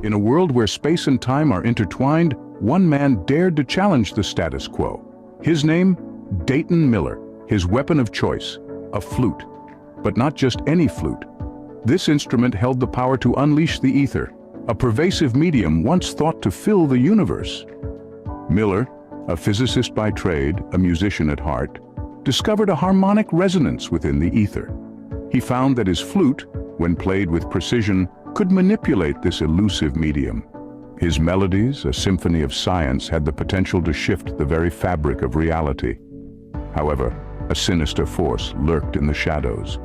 In a world where space and time are intertwined, one man dared to challenge the status quo. His name? Dayton Miller. His weapon of choice, a flute. But not just any flute. This instrument held the power to unleash the ether, a pervasive medium once thought to fill the universe. Miller, a physicist by trade, a musician at heart, discovered a harmonic resonance within the ether. He found that his flute, when played with precision, could manipulate this elusive medium. His melodies, a symphony of science, had the potential to shift the very fabric of reality. However, a sinister force lurked in the shadows.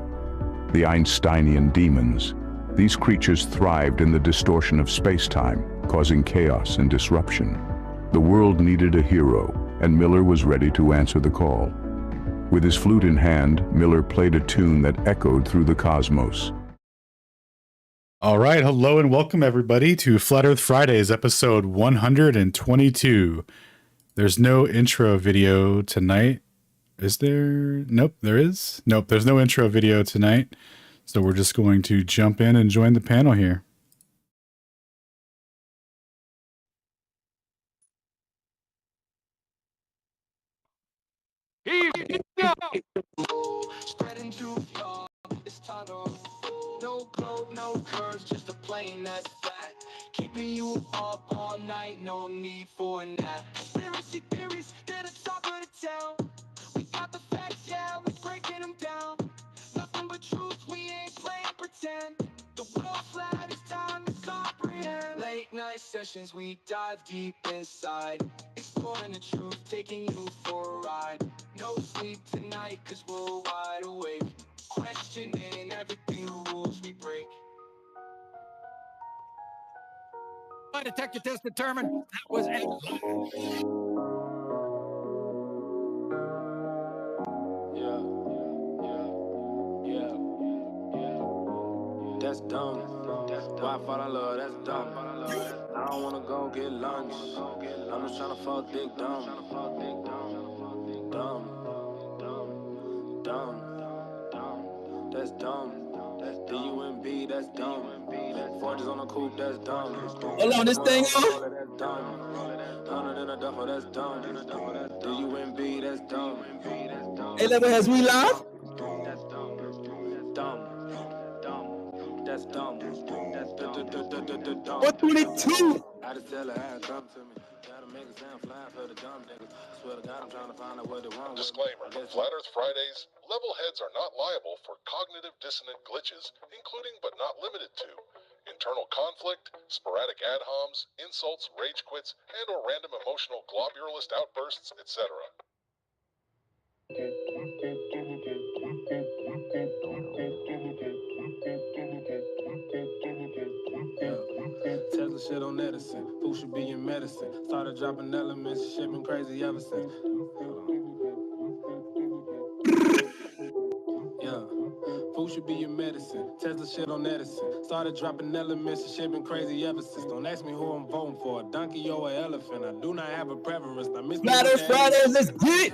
The Einsteinian demons. These creatures thrived in the distortion of space-time, causing chaos and disruption. The world needed a hero, and Miller was ready to answer the call. With his flute in hand, Miller played a tune that echoed through the cosmos. All right, hello and welcome everybody to Flat Earth Fridays, episode 122. There's no intro video tonight. Is there? Nope, there is. Nope, there's no intro video tonight. So we're just going to jump in and join the panel here. No globe, no curves, just a plane that's flat. Keeping you up all night, no need for a nap. Conspiracy theories, they're the talk of the town. We got the facts, yeah, we're breaking them down. Nothing but truth, we ain't playing pretend. The world flat, it's time to comprehend. Late night sessions, we dive deep inside. Exploring the truth, taking you for a ride. No sleep tonight, cause we're wide awake. Questioning everything, the rules we break. My detector test determined that was a That's dumb. Why fall in love? That's dumb. I don't wanna go get lunch. I'm just tryna fuck dick dumb. Dumb. That's dumb. D-U-M-B, that's dumb. Forges on the coupe, that's dumb. hold on, this thing on. That's dumb. 100 in a duffel, that's dumb. D-U-M-B, that's dumb. Hey, level has we live? That's dumb. That's dumb. That's dumb. 122. I just tell her how it come to me. Gotta make it sound fly for the dumb niggas. I swear to God, I'm trying to find out what they want. Disclaimer, Flat Earth Fridays, level heads are not liable for cognitive dissonant glitches, including but not limited to internal conflict, sporadic ad homs, insults, rage quits, and or random emotional globulist outbursts, etc. Tesla shit on Edison. Food should be in medicine. Started dropping elements. Shit been crazy ever since. Yeah. Food should be in medicine. Tesla shit on Edison. Started dropping elements. Shit been crazy ever since. Don't ask me who I'm voting for. A donkey or an elephant. I do not have a preference. I miss Flat Earth Fridays, let's get it.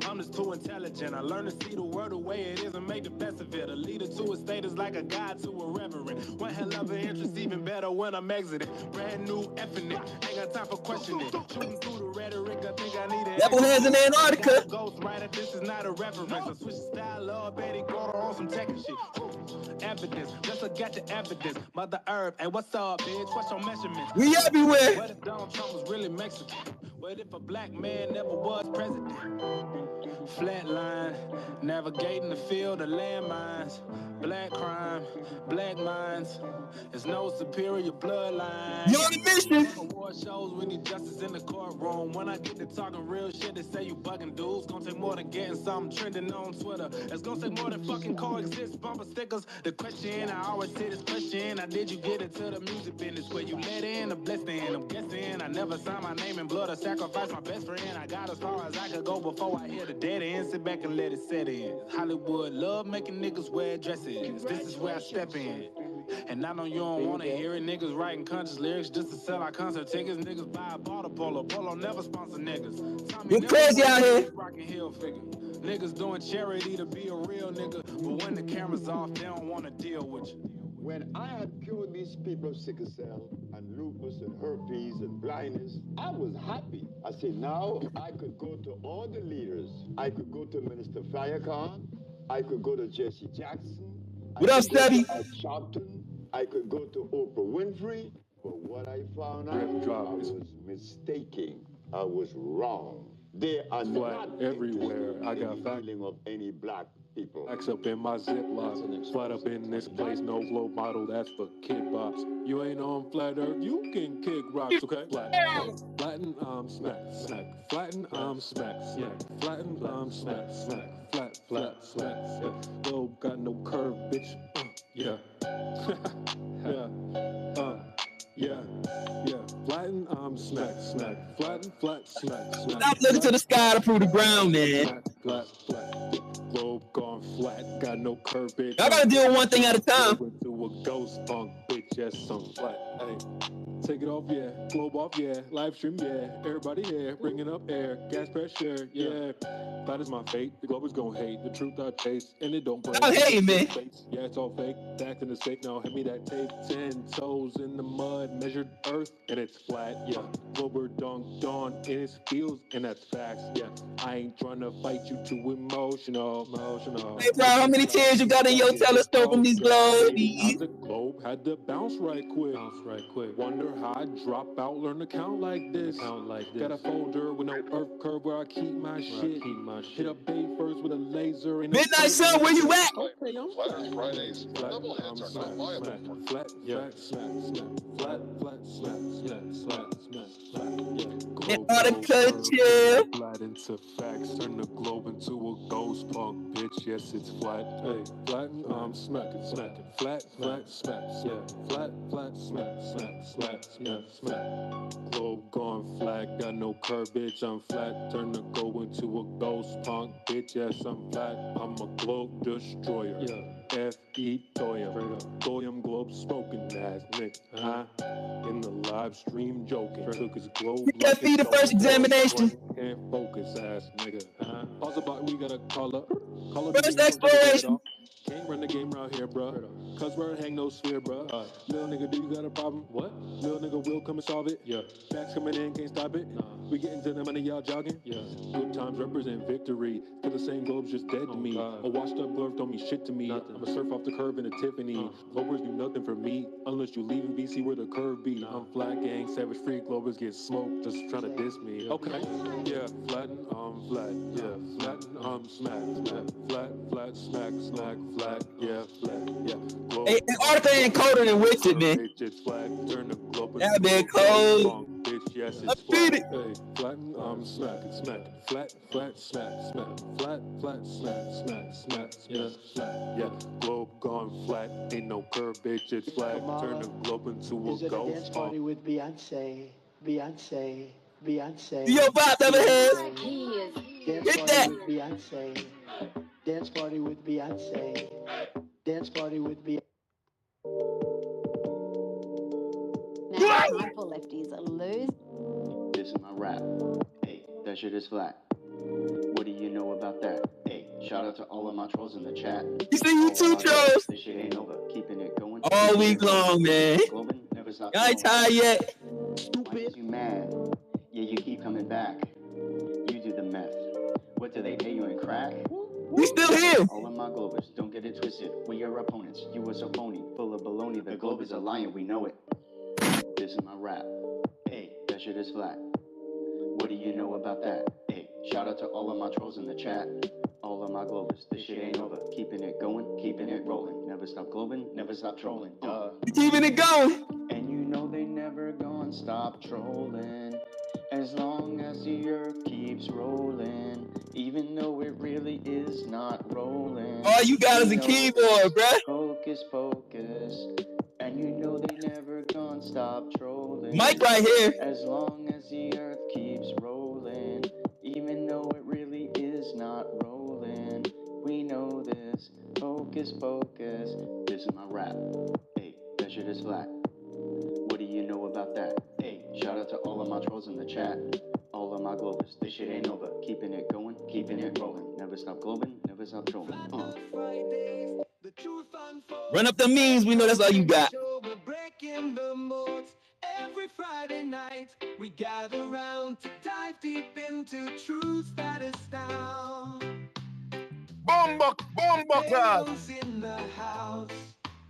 I'm just too intelligent. I learn to see the world the way it is and make the best of it. A leader to a state is like a guide to a reverend. One hell of an interest, even better when I'm exiting. Brand new effing it. Ain't got time for questioning. Shooting through the rhetoric, I think I need it. Level hands in Antarctica. Ghostwriter, this is not a reference. I switch the style up, Betty Gordo on some tech and shit. Evidence, just look at the evidence. Mother Earth, hey, what's up, bitch? What's your measurement? We everywhere. What if Donald Trump was really Mexican? What if a black man never was president? Flatline, navigating the field of landmines. Black crime, black minds. There's no superior bloodline. You on the mission? Award shows, we need justice in the courtroom. When I get to talking real shit, they say you bugging dudes. Gonna take more than getting something trending on Twitter. It's gonna take more than fucking coexist, bumper stickers. The question, I always say this question. How did you get into the music business? Where you let in or blessed in? I'm guessing I never signed my name in blood or sacrificed my best friend. I got as far as I could go before I hit the dead end. Sit back and let it set in. Hollywood love making niggas wear dresses. This is where I step in. And I know you don't wanna hear it. Niggas writing conscious lyrics just to sell our concert tickets. Niggas buy a bottle polo. Polo never sponsor niggas. You crazy out here. Rockin' Hill figure. Niggas doing charity to be a real nigga. But when the camera's off, they don't wanna deal with you. When I had cured these people of sickle cell and lupus and herpes and blindness, I was happy. I said, now I could go to all the leaders. I could go to Minister Farrakhan. I could go to Jesse Jackson. What up, Stubby? At Sharpton. I could go to Oprah Winfrey. But what I found out, I was mistaken. I was wrong. They are not everywhere. I got feeling of any black people. X up in my Ziploc, flat up in this place, no globe model, that's for kid bops. You ain't on flat earth, you can kick rocks, okay? Flatten, smack, smack, flatten, smack, smack, flatten, smack, smack, flat, smack, yeah. Globe got no curve, bitch, yeah. Yeah. Flatten, smack, smack, flatten, flat, smack, smack. Stop looking to the sky to prove the ground, man. Flat. Globe gone flat, got no curve, bitch. I gotta deal with one thing at a time. Into a ghost punk, bitch, yes, some flat. Hey, take it off, yeah. Globe off, yeah. Live stream, yeah. Everybody here, bringing up air, gas pressure, yeah. That is my fate. The globe is gonna hate the truth I chase, and it don't break. I'm hating, man. Yeah, it's all fake. Back in the safe now. Hand me that tape. 10 toes in the mud, measured earth, and it's flat. Yeah, Glober dunked on in his fields, and that's facts. Yeah, I ain't trying to fight you too emotional. Hey, bro, how many tears you got in your telescope from these globes? The globe had to bounce right quick. Wonder how I drop out, learn to count like this. Got a folder with no earth curve where I keep my shit. Hit up Bay first with a laser. And Midnight Sun, where you at? Flat Earth Fridays, level heads are not liable for flat, Antarctica chill. Flat into facts, turn the globe into a ghost punk, bitch. Yes, it's flat. Hey, flatten, smack it. Flat, smack, yeah. Flat, smack. Globe gone flat, got no curve, bitch. I'm flat, turn the globe into a ghost punk, bitch. Yes, I'm flat. I'm a globe destroyer. Yeah. F.E. Toya. Goyam globe smoking ass nigga. Huh? In the live stream joking. Took his globe. Yeah, feed the first examination. Can't focus ass nigga. Huh? Pause about we gotta call up. First exploration. Can't run the game around here, bro. Cause we're hang no sphere, bro. Little nigga, do you got a problem? What? Little nigga will come and solve it. Yeah. Facts coming in, can't stop it. Nah. We getting to the money, y'all jogging. Yeah. Good times represent victory. Till the same globe's just dead to me. A washed up glove don't mean shit to me. Nothing. I'ma surf off the curve in a Tiffany. Globers do nothing for me unless you leave in BC where the curve be. I'm flat gang, savage free. Globers get smoked just trying to diss me. Okay. Yeah. Flatten, flat. Yeah. Flatten, smack. Flat, smack. Flat. Yeah. Flat. Yeah. Globe. Hey, Antarctica ain't colder than Wichita, man. It's flat. Turn the globe. That been cold. Bitch, yes, I it's beat flat. it. Hey, flatten, smack it. Flat, smack. Flat, smack. Yeah, globe gone flat. Ain't no curve, bitch, it's flat. Turn the globe into a ghost. Dance party with Beyonce. Yo, Bob, never had. Dance Hit that. party with Beyonce. Dance party with Beyonce. Dance party with Beyonce. Now, time for lefties lose. This is my rap. Hey, that shit is flat. What do you know about that? Hey, shout out to all of my trolls in the chat. You see you too, trolls. This shit ain't over. Keeping it going. All week long, man. Globin, never stop. I ain't tired yet. Why is you mad? Yeah, you keep coming back. You do the meth. What do they pay you in crack? We still here. All of my globers, don't get it twisted. We are opponents. You was a phony, full of baloney. The globe is a lion, we know it. This is my rap. Hey, that shit is flat. What do you know about that? Hey, shout out to all of my trolls in the chat. All of my globers, this shit ain't over. Keeping it going, keeping it rolling. Never stop globing, never stop trolling. Keeping it going. And you know they never gonna stop trolling. As long as the earth keeps rolling. Even though it really is not rolling. All you got is a keyboard, bruh. Focus. And you know they never gonna stop trolling. Mike right here. As long as the earth keeps rolling. Even though it really is not rolling. We know this. Focus. This is my rap. Hey, that shit is flat. What do you know about that? Hey, shout out to all of my trolls in the chat. All of my globers, this shit ain't over. Keeping it going, keeping it rolling. Never stop globing, never stop trolling. Fridays, the truth unfolds. Run up the memes. We know that's all you got. We're breaking the molds. Every Friday night, we gather round to dive deep into truths that astound. Daniel's in the house,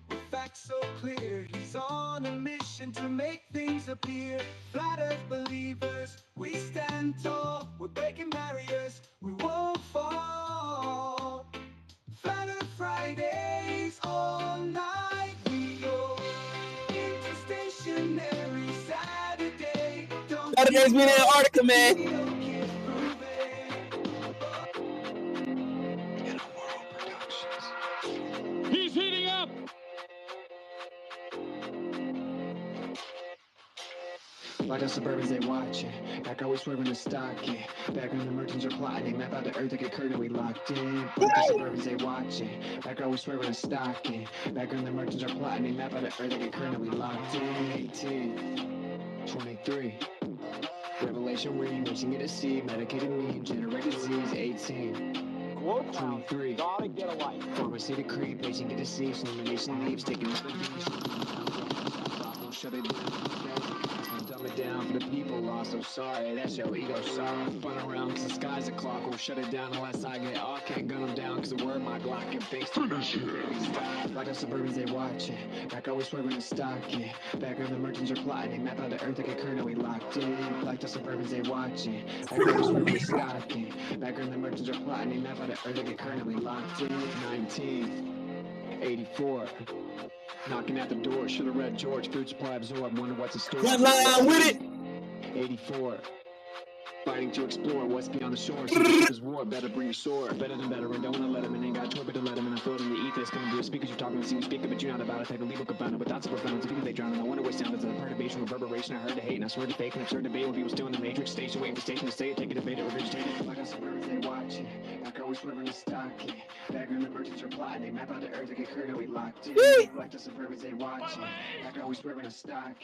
with facts so clear. He's on a mission to make things appear. Flat Earth believers, we stand tall. We're breaking barriers, we won't fall. Flat Earth Fridays all night. We go interstationary Saturday. Saturday's been in Antarctica, man. He's heating up. Like the Suburbans, they watching. Back always swerving the stock, yeah. Back when the merchants are plotting, they map out the earth like a curtain, we locked in. Like the Suburbans, they watching. Back always swerving the stock, yeah. Back when the merchants are plotting, they map out the earth like a curtain, we locked in. 18, 23. Revelation reading, mixing it a seed, medicated meme, generate disease. 18, 23. Gotta get a life. Pharmacy decree, patient get deceived, illumination leaves, taking the beach. Shut it down. Dumb it down for the people lost. I'm sorry, that's your ego. Sorry, fun around cause the sky's a clock. We'll shut it down unless I get off. Can't gun them down cause the word my Glock and fix finish it. Like the Suburbans, they watching. Back always swerving the stock, yeah. Back when the merchants are plotting, they map out the earth like a curtain, we locked in. Like the Suburbans, they watching. Back always swerving the stock, yeah. Back when the merchants are plotting, they map out the earth like a curtain, we locked in. 1984. Knocking at the door, should've read George, food supply absorbed, wonder what's in store. Front line with it. 84. Fighting to explore what's beyond the shore. This war, better bring your sword. Better than better, and don't wanna let him in. Ain't got toy, but to let him in. I float in the ether. It's coming through the speakers. You're talking to see me speaking, but you're not about it. Type of legal confounded, but thoughts are profound. To people they drown. I wonder what sound is a perturbation, reverberation. I heard the hate, and I swear to fake and absurd debate when people still in the matrix station, waiting for station to say it. Take a debate or regurgitate it. Like us suburbans, they watching. Back always swerving the stock. Back when the merchants are plotting, they map out the earth like a curtain, we locked in. Like the suburbans, they watching. Back always swerving the stock.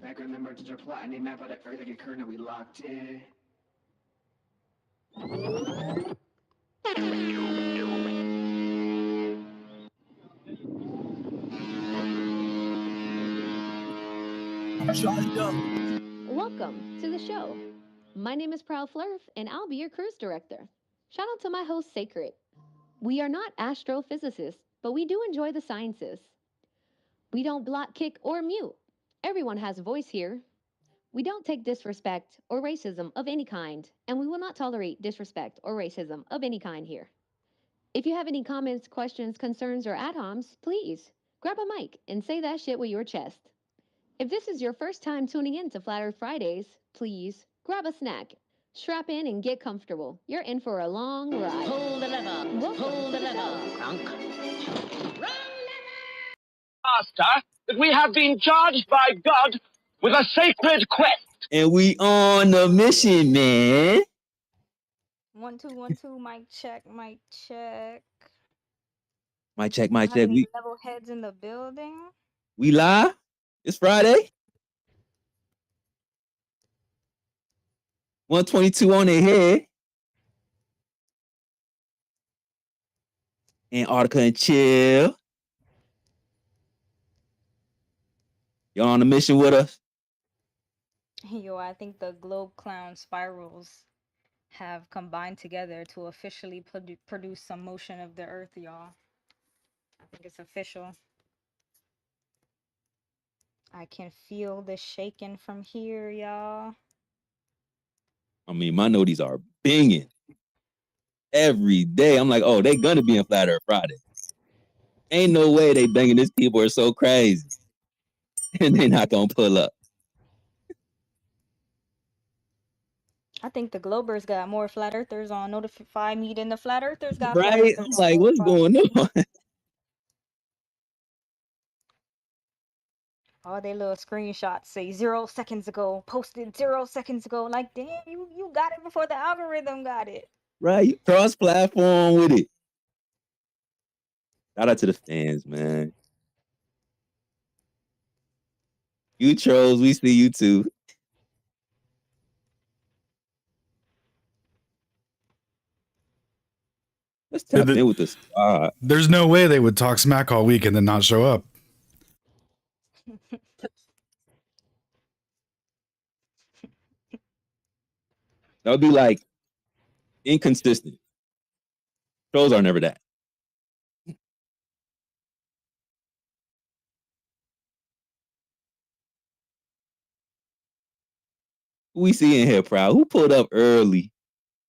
Back when the merchants are plotting, they map out the earth like a curtain, we locked in. Welcome to the show. My name is Proud Flurf, and I'll be your cruise director. Shout out to my host, Sacred. We are not astrophysicists, but we do enjoy the sciences. We don't block, kick, or mute. Everyone has a voice here. We don't take disrespect or racism of any kind, and we will not tolerate disrespect or racism of any kind here. If you have any comments, questions, concerns, or ad-homs, please grab a mic and say that shit with your chest. If this is your first time tuning in to Flat Earth Fridays, please grab a snack, strap in, and get comfortable. You're in for a long ride. Pull the lever. Pull the lever. Master, that we have been charged by God with a sacred quest. And we on the mission, man. 1 2 1 2. Mic check. Mic check. Mic check. Mic How check. many level heads in the building? We live. It's Friday. 122 on their head. Antarctica and chill. Y'all on the mission with us? Yo, I think the globe clown spirals have combined together to officially produce some motion of the earth, y'all. I think it's official. I can feel the shaking from here, y'all. I mean, my noties are binging every day. I'm like, oh, they gonna be in Flat Earth Friday. Ain't no way they banging this keyboard so crazy. And they not gonna pull up. I think the Globers got more flat earthers on Notify Me than the flat earthers got Right? flat earthers. I'm like, what's going on? All they little screenshots say 0 seconds ago, posted 0 seconds ago. Like, damn, you got it before the algorithm got it. Right? Cross-platform with it. Shout out to the fans, man. You trolls, we see you too. Let's Tap in with the squad. There's no way they would talk smack all week and then not show up. That would be like inconsistent. Trolls are never that. Who we see in here, Proud? Who pulled up early?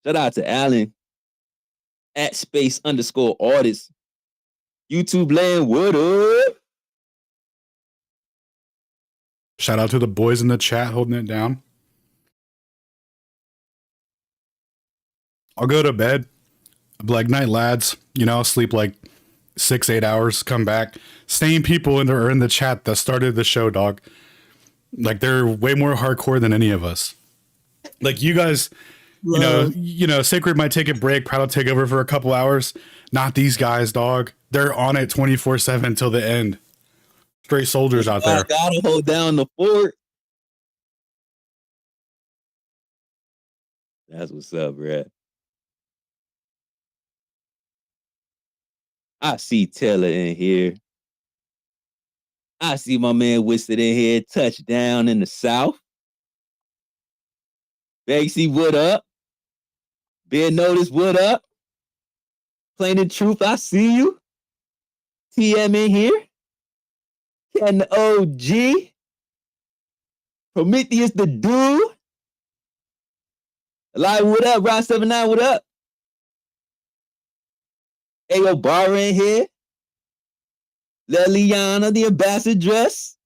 Shout out to Alan at @space_audits. YouTube land, what up? Shout out to the boys in the chat holding it down. I'll go to bed. I'll be like, night, lads. You know, I'll sleep like 6-8 hours, come back. Same people are in the chat that started the show, dog. Like, they're way more hardcore than any of us. Like, you guys, you know, Sacred might take a break, Proud will take over for a couple hours. Not these guys, dog. They're on it 24/7 till the end. Straight soldiers out there. Gotta hold down the fort. That's what's up, Brad. I see Taylor in here. I see my man Wisted in here. Touchdown in the South. Banksy, what up? Ben Notice, what up? Plain and Truth, I see you. TM in here. Ken the OG. Prometheus the dude. Eli, what up? Ron 79, what up? Ayo Bar in here. Liliana, the Ambassadress.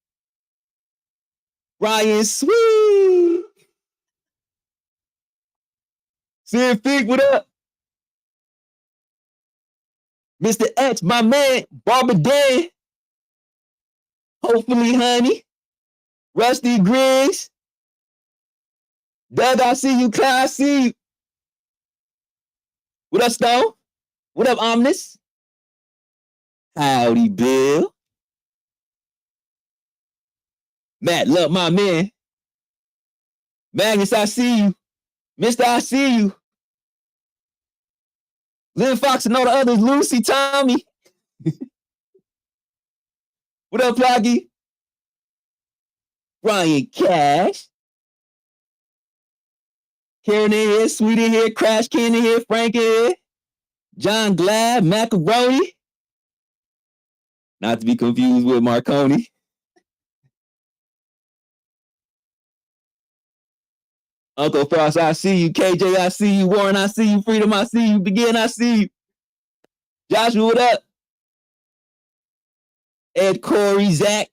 Ryan Sweet. Sid Fig, what up? Mr. X, my man, Barbara Dan. Hopefully, honey. Rusty Griggs. Doug, I see you. Clyde, I see you. What up, Stone? What up, Omnis? Howdy, Bill. Matt, love my man. Magnus, I see you. Mister, I see you. Lynn Fox and all the others. Lucy, Tommy. What up, Ploggy? Ryan Cash. Karen in here, Sweet in here, Crash Can in here, Frank in here. John Glad, Macaroni. Not to be confused with Marconi. Uncle Frost, I see you. KJ, I see you. Warren, I see you. Freedom, I see you. Begin, I see you. Joshua, what up? Ed, Corey, Zach.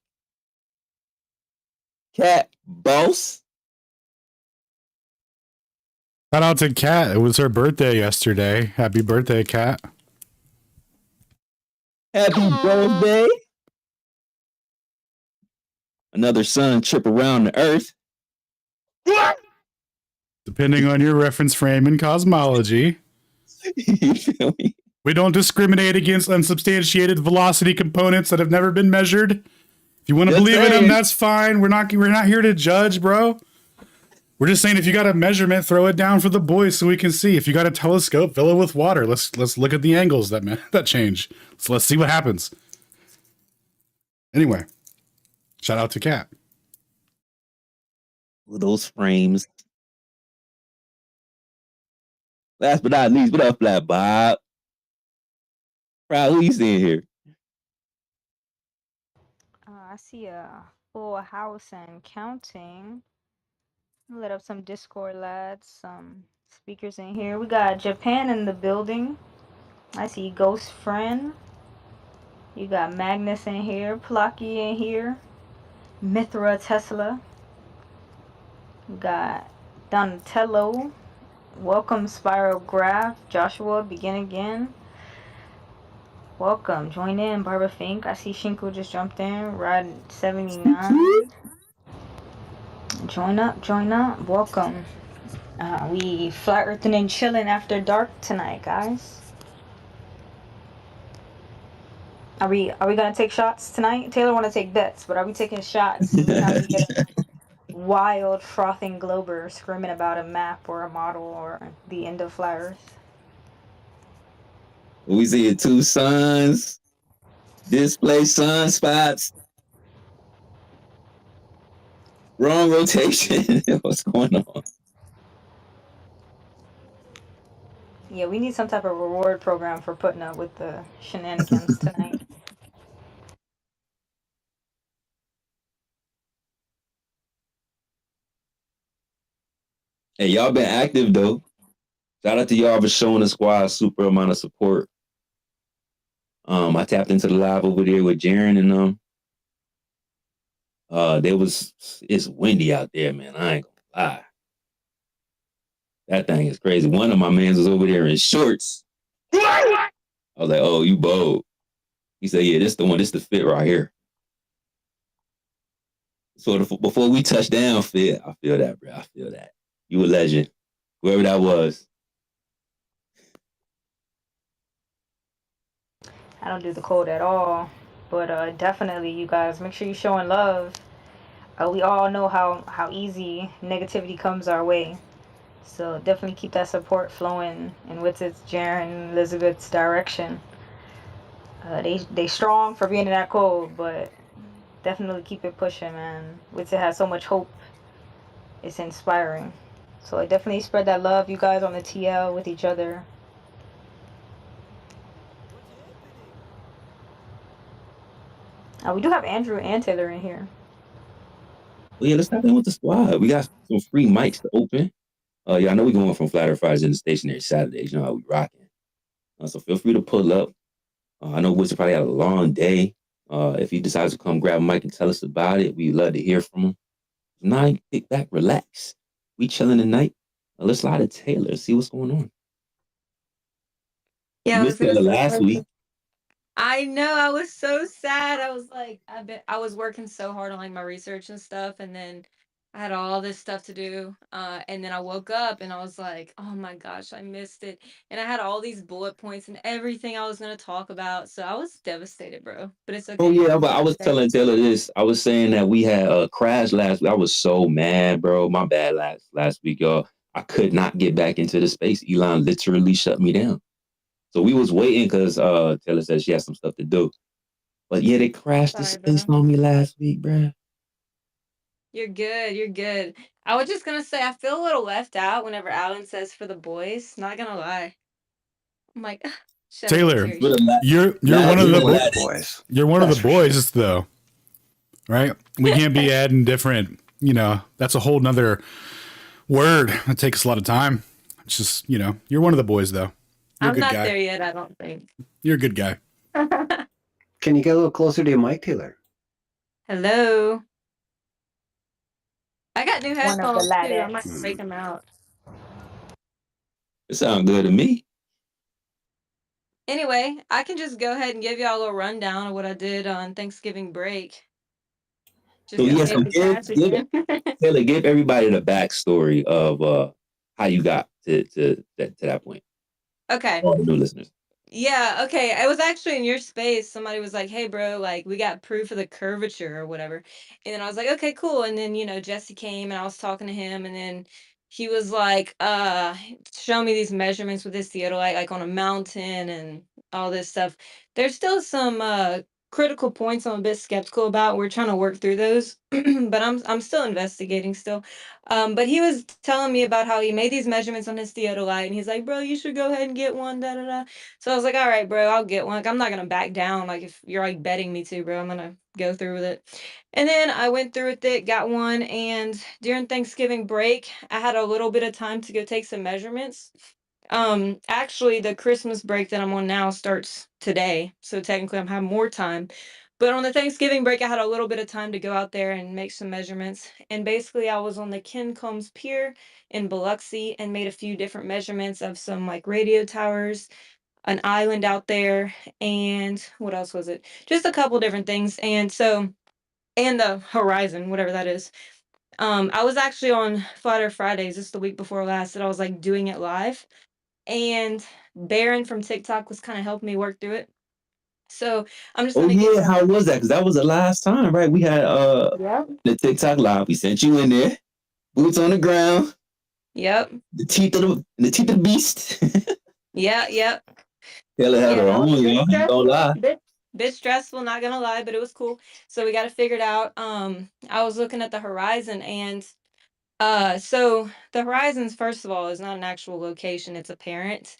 Cat, Boss. Shout out to Kat. It was her birthday yesterday. Happy birthday, Kat. Happy birthday. Another sun trip around the earth. Depending on your reference frame and cosmology. You feel me? We don't discriminate against unsubstantiated velocity components that have never been measured. If you want to believe in them, that's fine. We're not here to judge, bro. We're just saying if you got a measurement, throw it down for the boys so we can see. If you got a telescope, fill it with water. Let's look at the angles that change. So let's see what happens. Anyway, shout out to Kat. Those frames. Last but not least, what up, Flat Bob? Proud, who you seeing here? I see a full house and counting. Lit up some Discord, lads. Some speakers in here. We got Japan in the building. I see Ghost Friend. You got Magnus in here. Plucky in here. Mithra Tesla. We got Donatello. Welcome, Spiral Graph. Joshua, begin again. Welcome. Join in, Barbara Fink. I see Shinku just jumped in. Rod 79. Join up, join up. Welcome. We flat earthing and chilling after dark tonight, guys. Are we gonna take shots tonight? Taylor wanna take bets, but are we taking shots? Every time we get a wild frothing glober screaming about a map or a model or the end of flat earth. We see two suns, display sunspots, wrong rotation. What's going on? Yeah, we need some type of reward program for putting up with the shenanigans tonight. Hey, y'all been active though. Shout out to y'all for showing the squad super amount of support. I tapped into the live over there with Jaren and it's windy out there, man. I ain't gonna lie. That thing is crazy. One of my mans was over there in shorts. I was like, oh, you bold. He said, yeah, this the one, this the fit right here. So before we touch down, fit, I feel that, bro. I feel that. You a legend. Whoever that was. I don't do the code at all, but definitely, you guys, make sure you're showing love. We all know how easy negativity comes our way, so definitely keep that support flowing in Witz's, Jaren, and Elizabeth's direction. They strong for being in that code, but definitely keep it pushing, man. Witz has so much hope. It's inspiring. So I definitely spread that love, you guys, on the TL with each other. We do have Andrew and Taylor in here. Well, yeah, let's tap in with the squad. We got some free mics to open. Yeah, I know we're going from Flatter Fridays into Stationary Saturdays. You know how we rocking. So feel free to pull up. I know Wizard probably had a long day. If he decides to come grab a mic and tell us about it, we'd love to hear from him. If not, kick back, relax. We chilling tonight. Let's slide to Taylor, see what's going on. Yeah, You missed Taylor last week. I know. I was so sad. I was like, I was working so hard on like my research and stuff, and then I had all this stuff to do. And then I woke up and I was like, oh my gosh, I missed it. And I had all these bullet points and everything I was gonna talk about. So I was devastated, bro. But it's okay. Oh yeah, but I was telling Taylor this. I was saying that we had a crash last week. I was so mad, bro. My bad last week, y'all. I could not get back into the space. Elon literally shut me down. So we was waiting because Taylor said she had some stuff to do. But yeah, they crashed the space on me last week, bro. You're good. You're good. I was just gonna say I feel a little left out whenever Alan says for the boys. Not gonna lie. I'm like, Taylor, you're one of the boys. You're one of the boys, though, right? We can't be adding different. You know, that's a whole nother word. It takes a lot of time. It's just, you know, you're one of the boys, though. You're I'm not there yet. I don't think. You're a good guy. Can you get a little closer to your mic, Taylor? Hello. I got new headphones too. I might Hmm. break them out. It sounds good to me. Anyway, I can just go ahead and give y'all a little rundown of what I did on Thanksgiving break. So yes, Taylor, give everybody the backstory of how you got to that point. Okay. All the new listeners. Yeah, okay. It was actually in your space. Somebody was like, hey, bro, like, we got proof of the curvature or whatever. And then I was like, okay, cool. And then, you know, Jesse came and I was talking to him. And then he was like, show me these measurements with this theodolite, like on a mountain and all this stuff. There's still some critical points I'm a bit skeptical about. We're trying to work through those, but I'm still investigating still. But he was telling me about how he made these measurements on his theodolite, and he's like, bro, you should go ahead and get one, da da da. So I was like, all right, bro, I'll get one. Like, I'm not gonna back down. Like, if you're like betting me to, bro, I'm gonna go through with it. And then I went through with it, got one, and during Thanksgiving break, I had a little bit of time to go take some measurements. Actually, the Christmas break that I'm on now starts today, so technically I'm having more time. But on the Thanksgiving break, I had a little bit of time to go out there and make some measurements. And basically, I was on the Ken Combs Pier in Biloxi and made a few different measurements of some like radio towers, an island out there, and what else was it? Just a couple different things. And the horizon, whatever that is. I was actually on Flatter Fridays, just the week before last, that I was like doing it live. And Baron from TikTok was kind of helping me work through it. So I'm just gonna get how was that? Because that was the last time, right? We had the TikTok live. We sent you in there, boots on the ground. Yep. The teeth of the beast. Yep. Hella had Yeah, her that was own, a bit y'all. Ain't gonna stressful. lie. Bit stressful, not gonna lie, but it was cool. So we got to figure it out. I was looking at the horizon, and so the horizons, first of all, is not an actual location, it's apparent.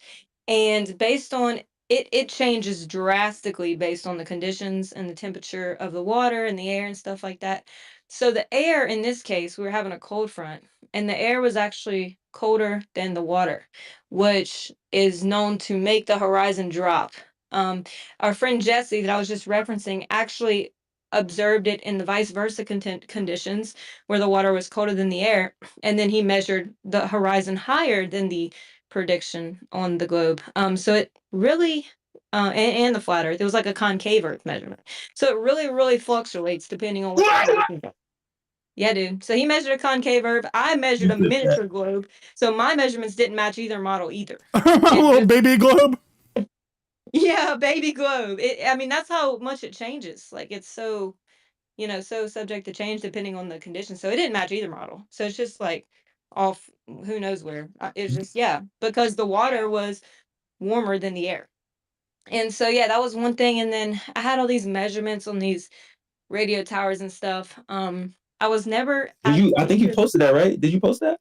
And based on it changes drastically based on the conditions and the temperature of the water and the air and stuff like that. So the air in this case, we were having a cold front, and the air was actually colder than the water, which is known to make the horizon drop. Um, our friend Jesse that I was just referencing actually observed it in the vice versa conditions where the water was colder than the air, and then he measured the horizon higher than the prediction on the globe. So it really, and the flat Earth, it was like a concave Earth measurement. So it really, really fluctuates depending on what the conditions are. Yeah, dude. So he measured a concave Earth. I measured a miniature globe. So my measurements didn't match either model either. A little baby globe. Yeah, baby globe. I mean, that's how much it changes. Like it's so so subject to change depending on the conditions. So it didn't match either model. So it's just like off who knows where. It's just yeah, because the water was warmer than the air. And so yeah, that was one thing. And then I had all these measurements on these radio towers and stuff. I was never Did at you? the I think you temperature. posted that, right? Did you post that?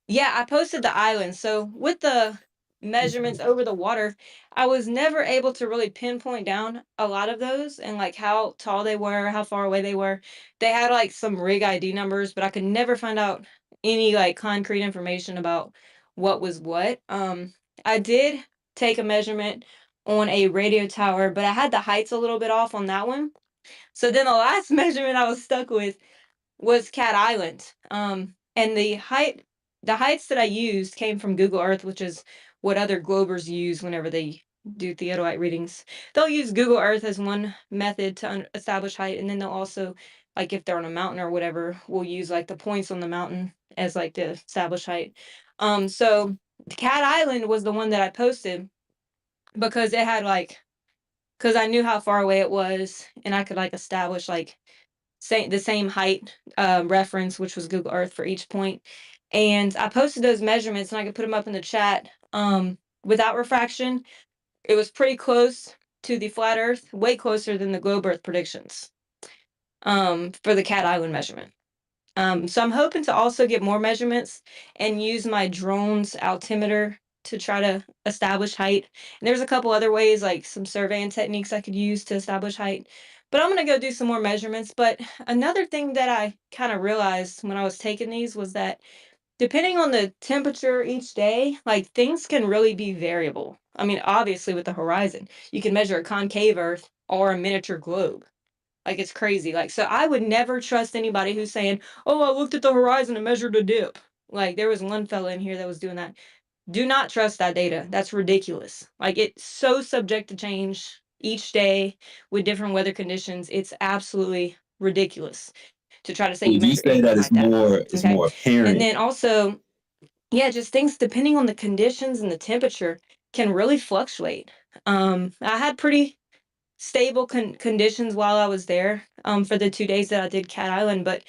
Yeah, I posted the island. So with the measurements over the water, I was never able to really pinpoint down a lot of those and like how tall they were, how far away they were. They had like some rig ID numbers, but I could never find out any like concrete information about what was what. I did take a measurement on a radio tower, but I had the heights a little bit off on that one. So then the last measurement I was stuck with was Cat Island. And the heights that I used came from Google Earth, which is what other globers use whenever they do theodolite readings. They'll use Google Earth as one method to establish height, and then they'll also, like if they're on a mountain or whatever, will use like the points on the mountain as like to establish height. So Cat Island was the one that I posted because it had like because I knew how far away it was, and I could like establish like the same height reference, which was Google Earth for each point. And I posted those measurements and I could put them up in the chat. Without refraction, it was pretty close to the flat Earth, way closer than the globe Earth predictions for the Cat Island measurement. So I'm hoping to also get more measurements and use my drone's altimeter to try to establish height. And there's a couple other ways, like some surveying techniques I could use to establish height. But I'm gonna go do some more measurements. But another thing that I kind of realized when I was taking these was that depending on the temperature each day, like things can really be variable. I mean, obviously with the horizon, you can measure a concave Earth or a miniature globe. Like it's crazy. Like so I would never trust anybody who's saying, "Oh, I looked at the horizon and measured a dip." Like there was one fella in here that was doing that. Do not trust that data. That's ridiculous. Like it's so subject to change each day with different weather conditions. It's absolutely ridiculous to try to say you Would you measure say that anything like that. it's Okay? more And apparent? then also, yeah, just things depending on the conditions and the temperature can really fluctuate. I had pretty stable conditions while I was there for the 2 days that I did Cat Island. But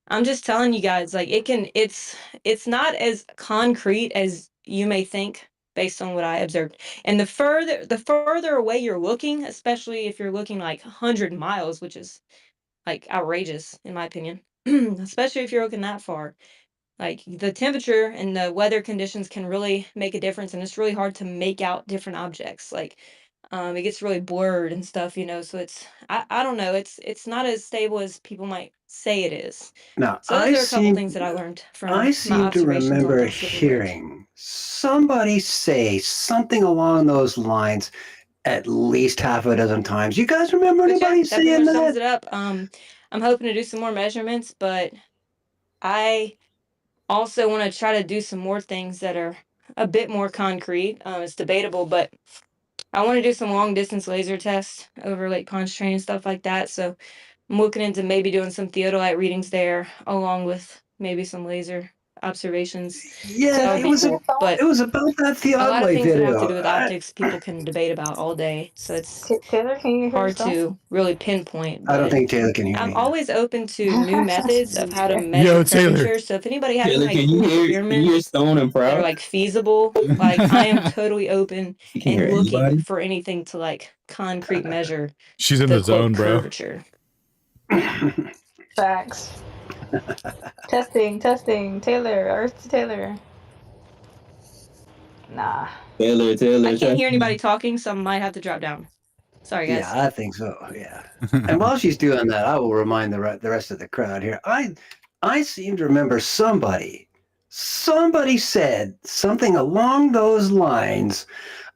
I'm just telling you guys, like it's not as concrete as you may think based on what I observed. And the further away you're looking, especially if you're looking like 100 miles, which is like outrageous in my opinion, especially if you're looking that far. Like the temperature and the weather conditions can really make a difference, and it's really hard to make out different objects. Like it gets really blurred and stuff, so I don't know, it's not as stable as people might say it is. Now, So those are a couple things that I learned I from my seem to observations on remember Thanksgiving break. hearing somebody say something along those lines at least half a dozen times. You guys remember But yeah, anybody that pretty saying much sums that? it up. I'm hoping to do some more measurements, but I also want to try to do some more things that are a bit more concrete. It's debatable, but I want to do some long distance laser tests over Lake Pontchartrain and stuff like that. So I'm looking into maybe doing some theodolite readings there, along with maybe some laser observations. Yeah, So that would it be was cool. But it was about that a lot of theodolite things that have to video. do with optics, people can debate about all day. So it's Taylor, can you hear hard yourself? to really pinpoint. I don't But think Taylor can hear I'm me. always open to new methods of how to Yo, measure Taylor. curvature. So if anybody has Taylor, any can you cool hear experiments Stone and that are Proud? like feasible, like I am totally open You can't and hear looking anybody. for anything to like concrete measure She's in the the zone, quote bro. curvature. Facts. Testing. Taylor, Earth to Taylor. Nah. Taylor, I can't trust hear anybody me. talking, so I might have to drop down. Sorry, guys. Yeah, I think so. Yeah. And while she's doing that, I will remind the rest of the crowd here. I seem to remember somebody said something along those lines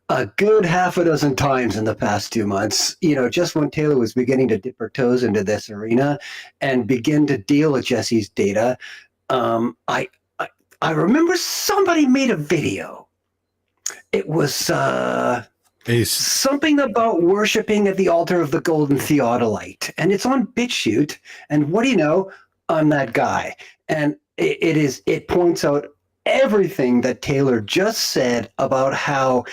a good half a dozen times in the past 2 months. You know, just when Taylor was beginning to dip her toes into this arena and begin to deal with Jesse's data, I remember somebody made a video. It was Ace. something about worshiping at the altar of the golden theodolite, and it's on BitChute. And what do you know? I'm that guy, and it points out everything that Taylor just said about how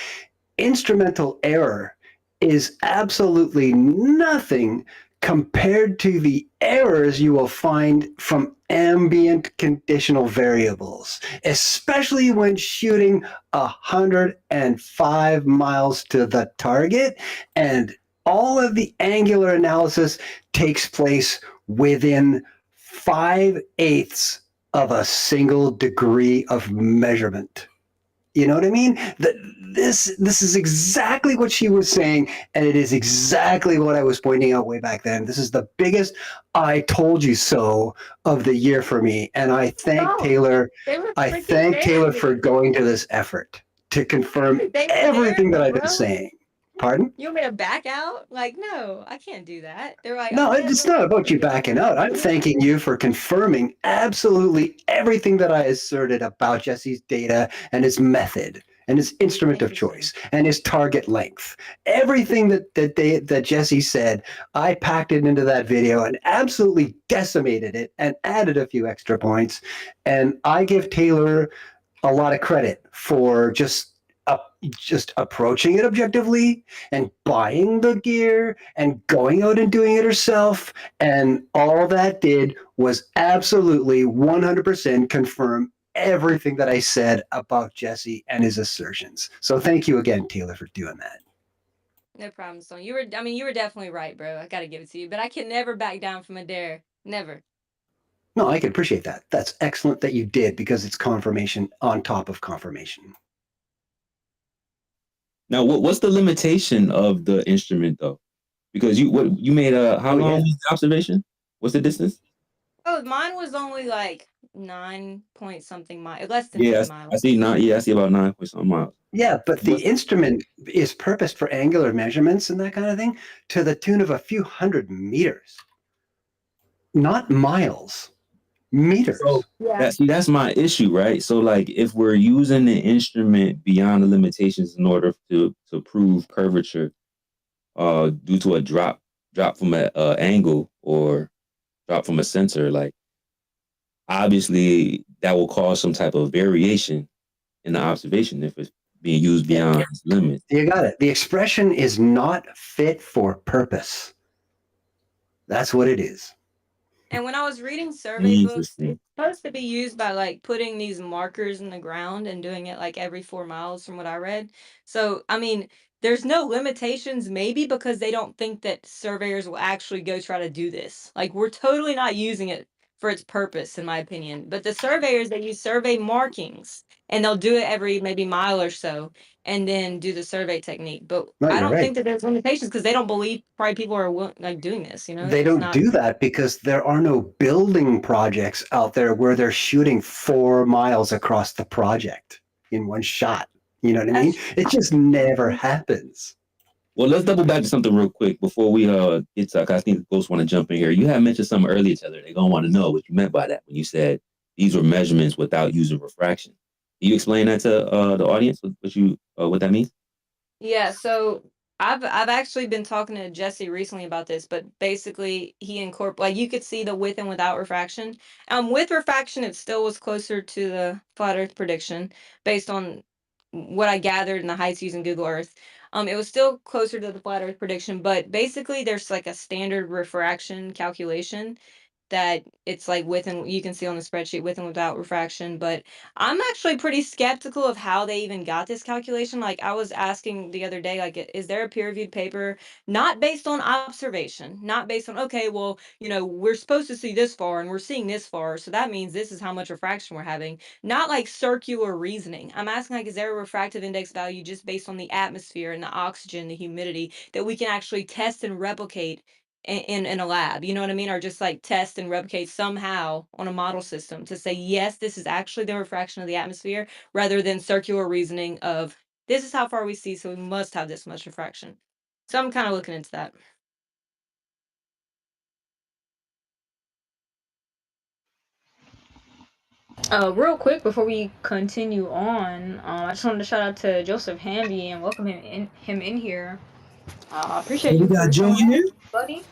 instrumental error is absolutely nothing compared to the errors you will find from ambient conditional variables, especially when shooting 105 miles to the target, and all of the angular analysis takes place within 5/8 of a single degree of measurement. You know what I mean? This is exactly what she was saying, and it is exactly what I was pointing out way back then. This is the biggest "I told you so" of the year for me, and I thank Taylor. I thank Taylor for going to this effort to confirm everything that I've been saying. Pardon? You want me to back out? Like, no, I can't do that. They're like, No, oh, yeah, it's not about you backing out. I'm thanking you for confirming absolutely everything that I asserted about Jesse's data and his method and his instrument of choice and his target length. Everything that Jesse said, I packed it into that video and absolutely decimated it and added a few extra points. And I give Taylor a lot of credit for just approaching it objectively and buying the gear and going out and doing it herself. And all that did was absolutely 100% confirm everything that I said about Jesse and his assertions. So thank you again, Taylor, for doing that. No problem, Stone. You were definitely right, bro. I gotta give it to you. But I can never back down from a dare. Never. No, I can appreciate that. That's excellent that you did, because it's confirmation on top of confirmation. Now, what's the limitation of the instrument though? Because you made how long was the observation? What's the distance? Oh, mine was only like 9 point something miles, less than Yeah, 10 miles. I see 9. Yeah, I see about 9 point something miles. Yeah, but the instrument is purposed for angular measurements and that kind of thing to the tune of a few hundred meters, not miles, meters. So that's my issue, right? So like, if we're using the instrument beyond the limitations in order to prove curvature, due to a drop from an angle or drop from a sensor, like obviously that will cause some type of variation in the observation if it's being used beyond its limits. You got it. The expression is not fit for purpose. That's what it is. And when I was reading survey books, it's supposed to be used by like putting these markers in the ground and doing it like every 4 miles from what I read. So, I mean, there's no limitations, maybe because they don't think that surveyors will actually go try to do this. Like, we're totally not using it for its purpose, in my opinion. But the surveyors, they use survey markings and they'll do it every maybe mile or so and then do the survey technique. But No, I you're don't right. think that there's limitations because they don't believe probably people are like doing this, you know? They It's don't not. do that because there are no building projects out there where they're shooting 4 miles across the project in one shot. You know what I mean? It just never happens. Well, let's double back to something real quick before we get to. I think Ghost want to jump in here. You had mentioned something earlier, Taylor. They're gonna want to know what you meant by that when you said these were measurements without using refraction. Can you explain that to the audience? What that means? Yeah, so I've actually been talking to Jesse recently about this, but basically he like you could see the with and without refraction. With refraction, it still was closer to the flat Earth prediction based on what I gathered in the heights using Google Earth. It was still closer to the flat Earth prediction, but basically there's like a standard refraction calculation that it's like with and you can see on the spreadsheet with and without refraction. But I'm actually pretty skeptical of how they even got this calculation. Like I was asking the other day, like, is there a peer-reviewed paper not based on observation, not based on, okay, well, we're supposed to see this far and we're seeing this far, so that means this is how much refraction we're having. Not like circular reasoning. I'm asking, like, is there a refractive index value just based on the atmosphere and the oxygen, the humidity that we can actually test and replicate in a lab, you know what I mean? Or just like test and replicate somehow on a model system to say, yes, this is actually the refraction of the atmosphere, rather than circular reasoning of this is how far we see, so we must have this much refraction. So I'm kind of looking into that. Real quick before we continue on, I just wanted to shout out to Joseph Hamby and welcome him in here. I appreciate We you got for Joe showing in up, here. buddy.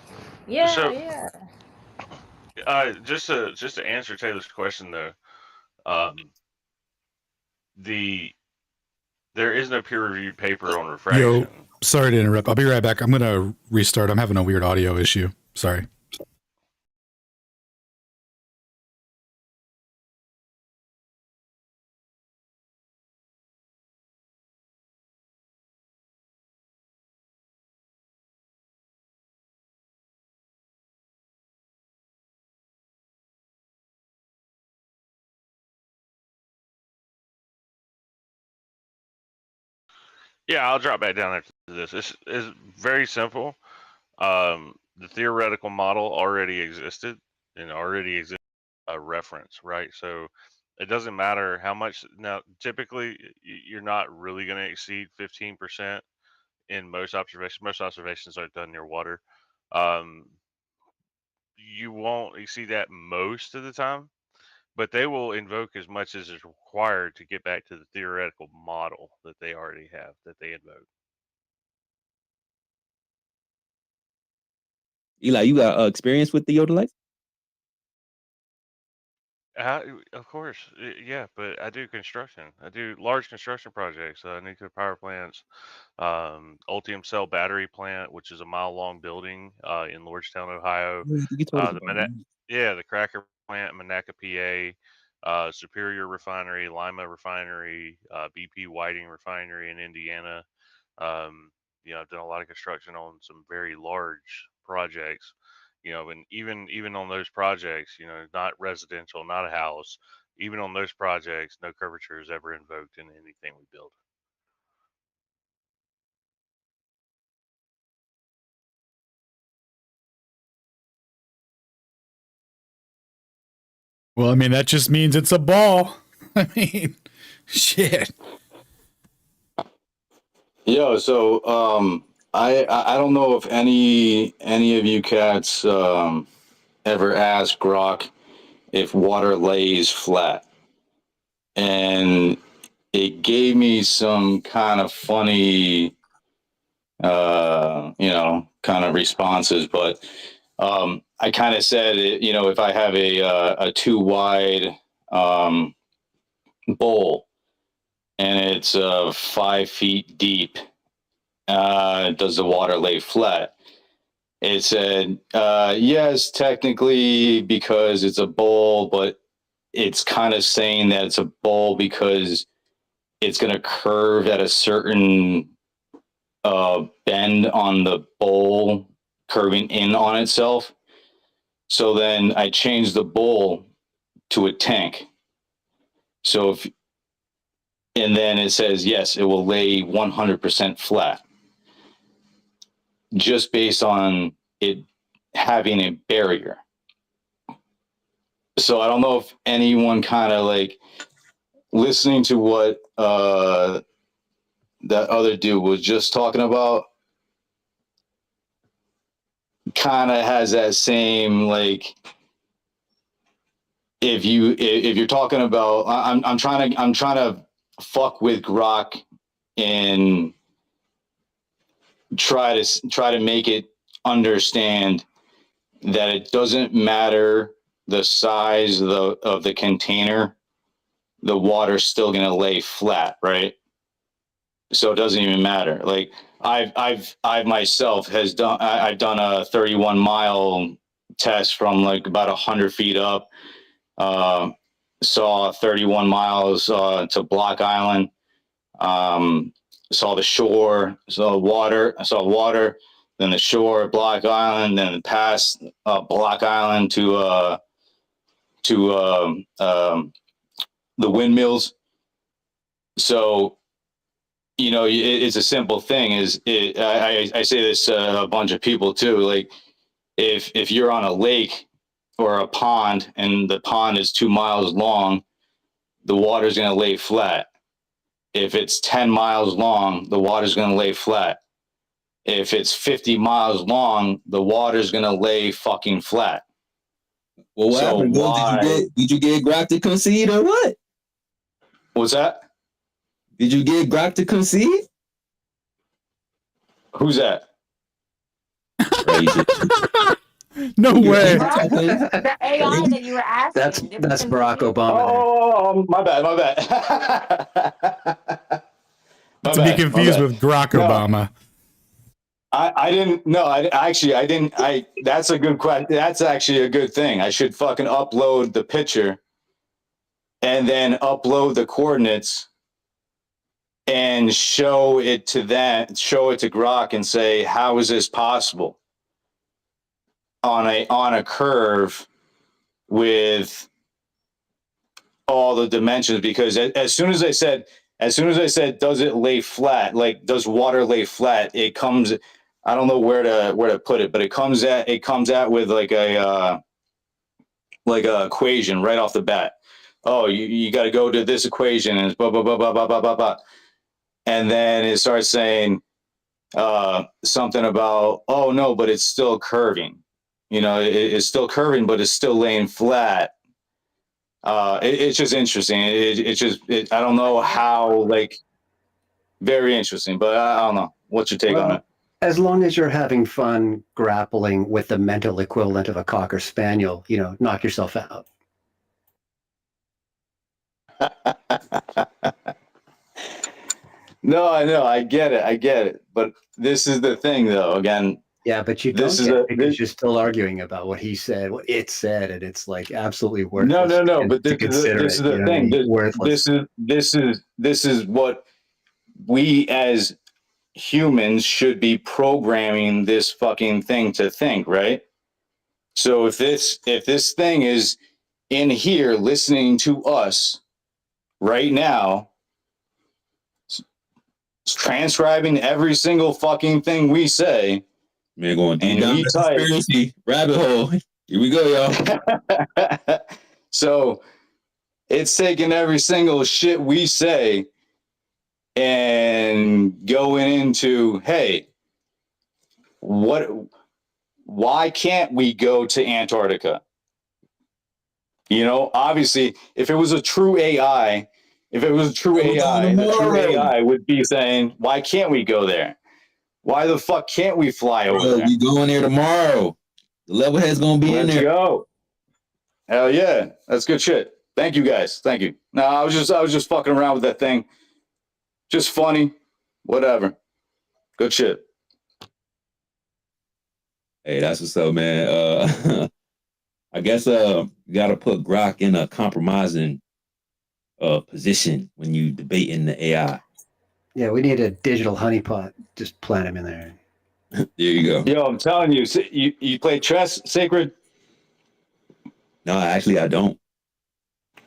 Yeah, So, yeah. just to answer Taylor's question though, um, there is no peer-reviewed paper on Yo, refraction. sorry to interrupt. I'll be right back. I'm going to restart. I'm having a weird audio issue. Sorry. Yeah, I'll drop back down after this. It's very simple. The theoretical model already existed and already existed a reference, right? So it doesn't matter how much. Now, typically, you're not really going to exceed 15% in most observations. Most observations are done near water. You won't exceed that most of the time, but they will invoke as much as is required to get back to the theoretical model that they already have that they invoke. Eli, you got experience with the Yodelites? Of course, yeah, but I do construction. I do large construction projects, nuclear power plants, Ultium cell battery plant, which is a mile-long building in Lordstown, Ohio. Yeah, you told us The about it. yeah, the cracker plant, Monaca, PA, Superior Refinery, Lima Refinery, BP Whiting Refinery in Indiana. I've done a lot of construction on some very large projects. And even on those projects, not residential, not a house, even on those projects, no curvature is ever invoked in anything we build. Well, I mean, that just means it's a ball. I mean, shit. Yo, so I don't know if any of you cats ever asked Grok if water lays flat, and it gave me some kind of funny kind of responses, but I kind of said if I have a too wide bowl and it's 5 feet deep, does the water lay flat? It said, yes, technically, because it's a bowl, but it's kind of saying that it's a bowl because it's going to curve at a certain bend on the bowl, curving in on itself. So then I changed the bowl to a tank. So and then it says, yes, it will lay 100% flat, just based on it having a barrier. So I don't know if anyone kind of like listening to what that other dude was just talking about kind of has that same, like, if you're talking about, I'm trying to, fuck with Grok in try to make it understand that it doesn't matter the size of the container, the water's still going to lay flat, right? So it doesn't even matter. Like I've myself I've done a 31-mile test from like about 100 feet up. Saw 31 miles to Block Island. Saw the shore, saw water, then the shore, Block Island, then past Block Island to the windmills. So, you know, it's a simple thing. I say this to a bunch of people too. Like, if you're on a lake or a pond and the pond is 2 miles long, the water's going to lay flat. If it's 10 miles long, the water's going to lay flat. If it's 50 miles long, the water's going to lay fucking flat. Well, what happened? Did you get Grok to concede or what? What's that? Did you get Grok to concede? Who's that? No way. The AI that you were asking. That's Barack Obama. Oh, my bad. To be confused with Grok Obama. I didn't. No, I didn't. That's a good question. That's actually a good thing. I should fucking upload the picture and then upload the coordinates and show it to Grok and say, how is this possible on a curve with all the dimensions? Because as soon as I said, does it lay flat? Like, does water lay flat? It comes, I don't know where to put it, but it comes out with like a equation right off the bat. Oh, you got to go to this equation and blah, blah, blah, blah, blah, blah, blah, blah. And then it starts saying something about, oh no, but it's still curving. You know, it's still curving, but it's still laying flat. It's just interesting. I don't know how, like, very interesting, but I don't know. What's your take on it? As long as you're having fun grappling with the mental equivalent of a Cocker Spaniel, you know, knock yourself out. No, I know. I get it. But this is the thing, though. Again, yeah, but you don't get it because you're still arguing about what he said, what it said, and it's like absolutely worthless. No. But this is the thing. This is what we as humans should be programming this fucking thing to think, right? So if this thing is in here listening to us right now, transcribing every single fucking thing we say. Man, going deep down the conspiracy rabbit hole. Here we go, y'all. So it's taking every single shit we say and going into, hey, why can't we go to Antarctica? You know, obviously, if it was a true AI, the true AI would be saying, why can't we go there? Why the fuck can't we fly over there? We going there tomorrow. The level head's gonna be in there. Let's go. Hell yeah. That's good shit. Thank you guys. Thank you. No, I was just fucking around with that thing. Just funny. Whatever. Good shit. Hey, that's what's up, man. I guess you gotta put Grok in a compromising position when you debating the AI. Yeah, we need a digital honeypot. Just plant him in there. There you go. Yo, I'm telling you, you play chess, Sacred? No, actually, I don't.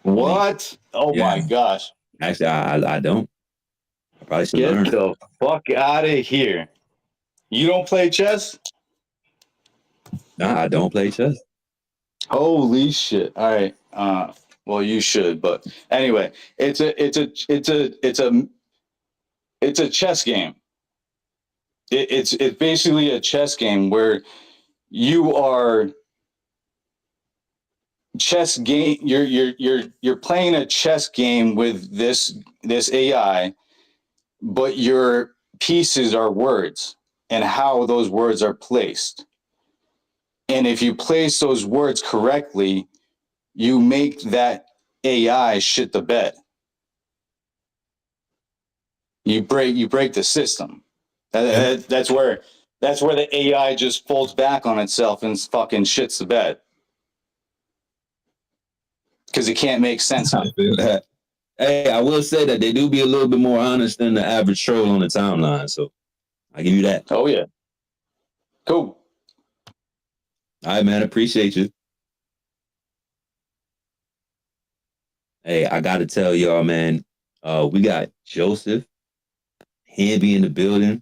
What? Oh my gosh. Actually, I don't. I probably should learn. Get the fuck out of here. You don't play chess? Nah, I don't play chess. Holy shit. All right. Well, you should, but anyway, it's a chess game. It's basically a chess game where you are chess game. You're playing a chess game with this AI, but your pieces are words, and how those words are placed. And if you place those words correctly, you make that AI shit the bed. You break the system. That's where the AI just folds back on itself and fucking shits the bed. Because it can't make sense of it. Hey, I will say that they do be a little bit more honest than the average troll on the timeline. So I give you that. Oh yeah. Cool. All right, man. Appreciate you. Hey, I got to tell y'all, man. We got Joseph Hanby in the building.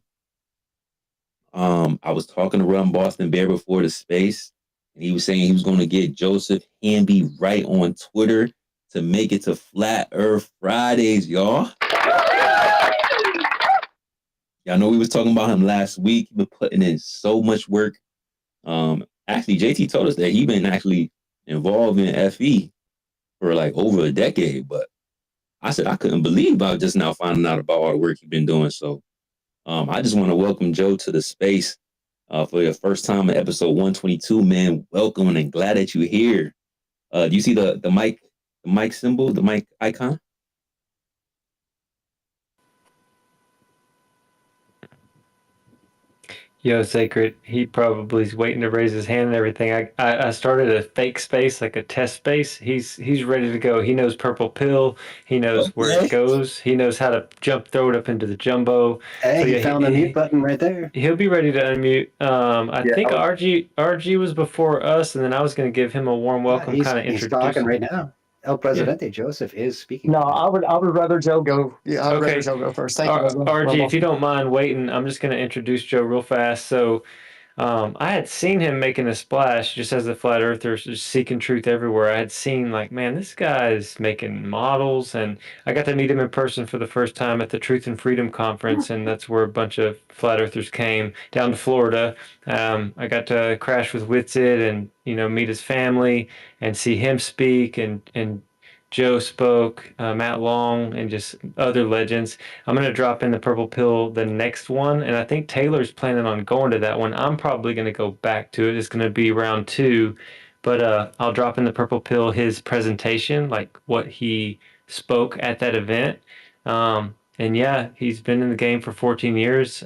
I was talking to Run Boston Bear before the space, and he was saying he was going to get Joseph Hanby right on Twitter to make it to Flat Earth Fridays, y'all. Y'all know we was talking about him last week. He's been putting in so much work. Actually, JT told us that he's been actually involved in FE for like over a decade, but I said I couldn't believe I was just now finding out about all the work he's been doing. So I just want to welcome Joe to the space for your first time in episode 122, man. Welcome and glad that you're here. Do you see the mic symbol, the mic icon? Yo, Sacred, he probably is waiting to raise his hand and everything. I started a fake space, like a test space. He's ready to go. He knows Purple Pill. He knows where it goes. He knows how to throw it up into the jumbo. Hey, So he yeah, found the mute button right there. he'll be ready to unmute. I Yeah, think RG was before us, and then I was going to give him a warm welcome, kind of he's introduce talking him. right now. El Presidente Joseph is speaking. No, I would rather Joe go. Yeah, I'd rather Joe go first. Thank you, RG, if you don't mind waiting, I'm just going to introduce Joe real fast. So I had seen him making a splash just as a flat earther, just seeking truth everywhere. I had seen like, man, this guy's making models, and I got to meet him in person for the first time at the Truth and Freedom Conference, and that's where a bunch of flat earthers came down to Florida. I got to crash with Witsit and meet his family and see him speak, and Joe spoke, Matt Long, and just other legends. I'm going to drop in the Purple Pill the next one, and I think Taylor's planning on going to that one. I'm probably going to go back to it. It's going to be round 2, but I'll drop in the Purple Pill his presentation, like what he spoke at that event. And yeah, he's been in the game for 14 years.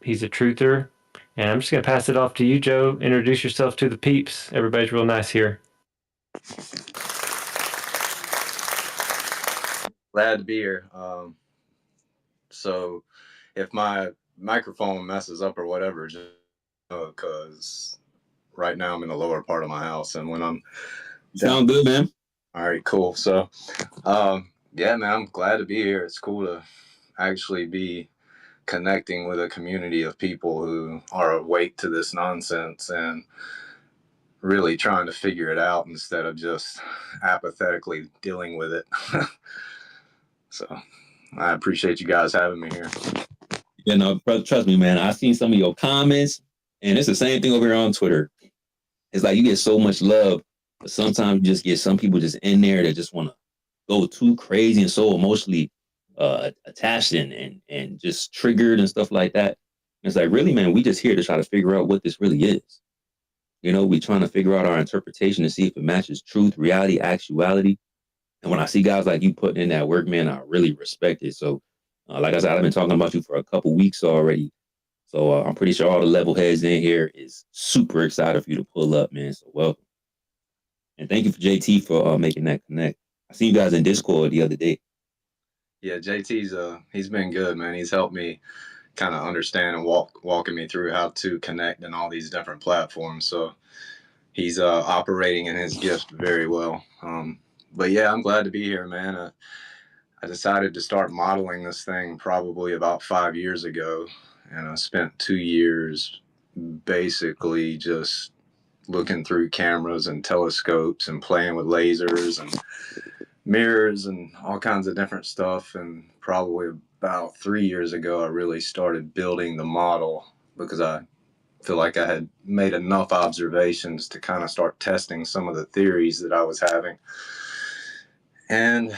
He's a truther, and I'm just going to pass it off to you, Joe. Introduce yourself to the peeps. Everybody's real nice here. Glad to be here. So if my microphone messes up or whatever, just because right now I'm in the lower part of my house, and when I'm sound good, man. All right, cool. So yeah, man, I'm glad to be here. It's cool to actually be connecting with a community of people who are awake to this nonsense and really trying to figure it out instead of just apathetically dealing with it. So I appreciate you guys having me here. Yeah, no, trust me, man. I've seen some of your comments, and it's the same thing over here on Twitter. It's like you get so much love, but sometimes you just get some people just in there that just want to go too crazy and so emotionally attached and just triggered and stuff like that. And it's like, really, man, we just here to try to figure out what this really is. We trying to figure out our interpretation to see if it matches truth, reality, actuality. And when I see guys like you putting in that work, man, I really respect it. So, like I said, I've been talking about you for a couple weeks already. So I'm pretty sure all the level heads in here is super excited for you to pull up, man. So welcome. And thank you for JT for making that connect. I seen you guys in Discord the other day. Yeah, JT's he's been good, man. He's helped me kind of understand and walking me through how to connect in all these different platforms. So he's operating in his gift very well. But yeah, I'm glad to be here, man. I decided to start modeling this thing probably about 5 years ago, and I spent 2 years basically just looking through cameras and telescopes and playing with lasers and mirrors and all kinds of different stuff. And probably about 3 years ago, I really started building the model because I feel like I had made enough observations to kind of start testing some of the theories that I was having. And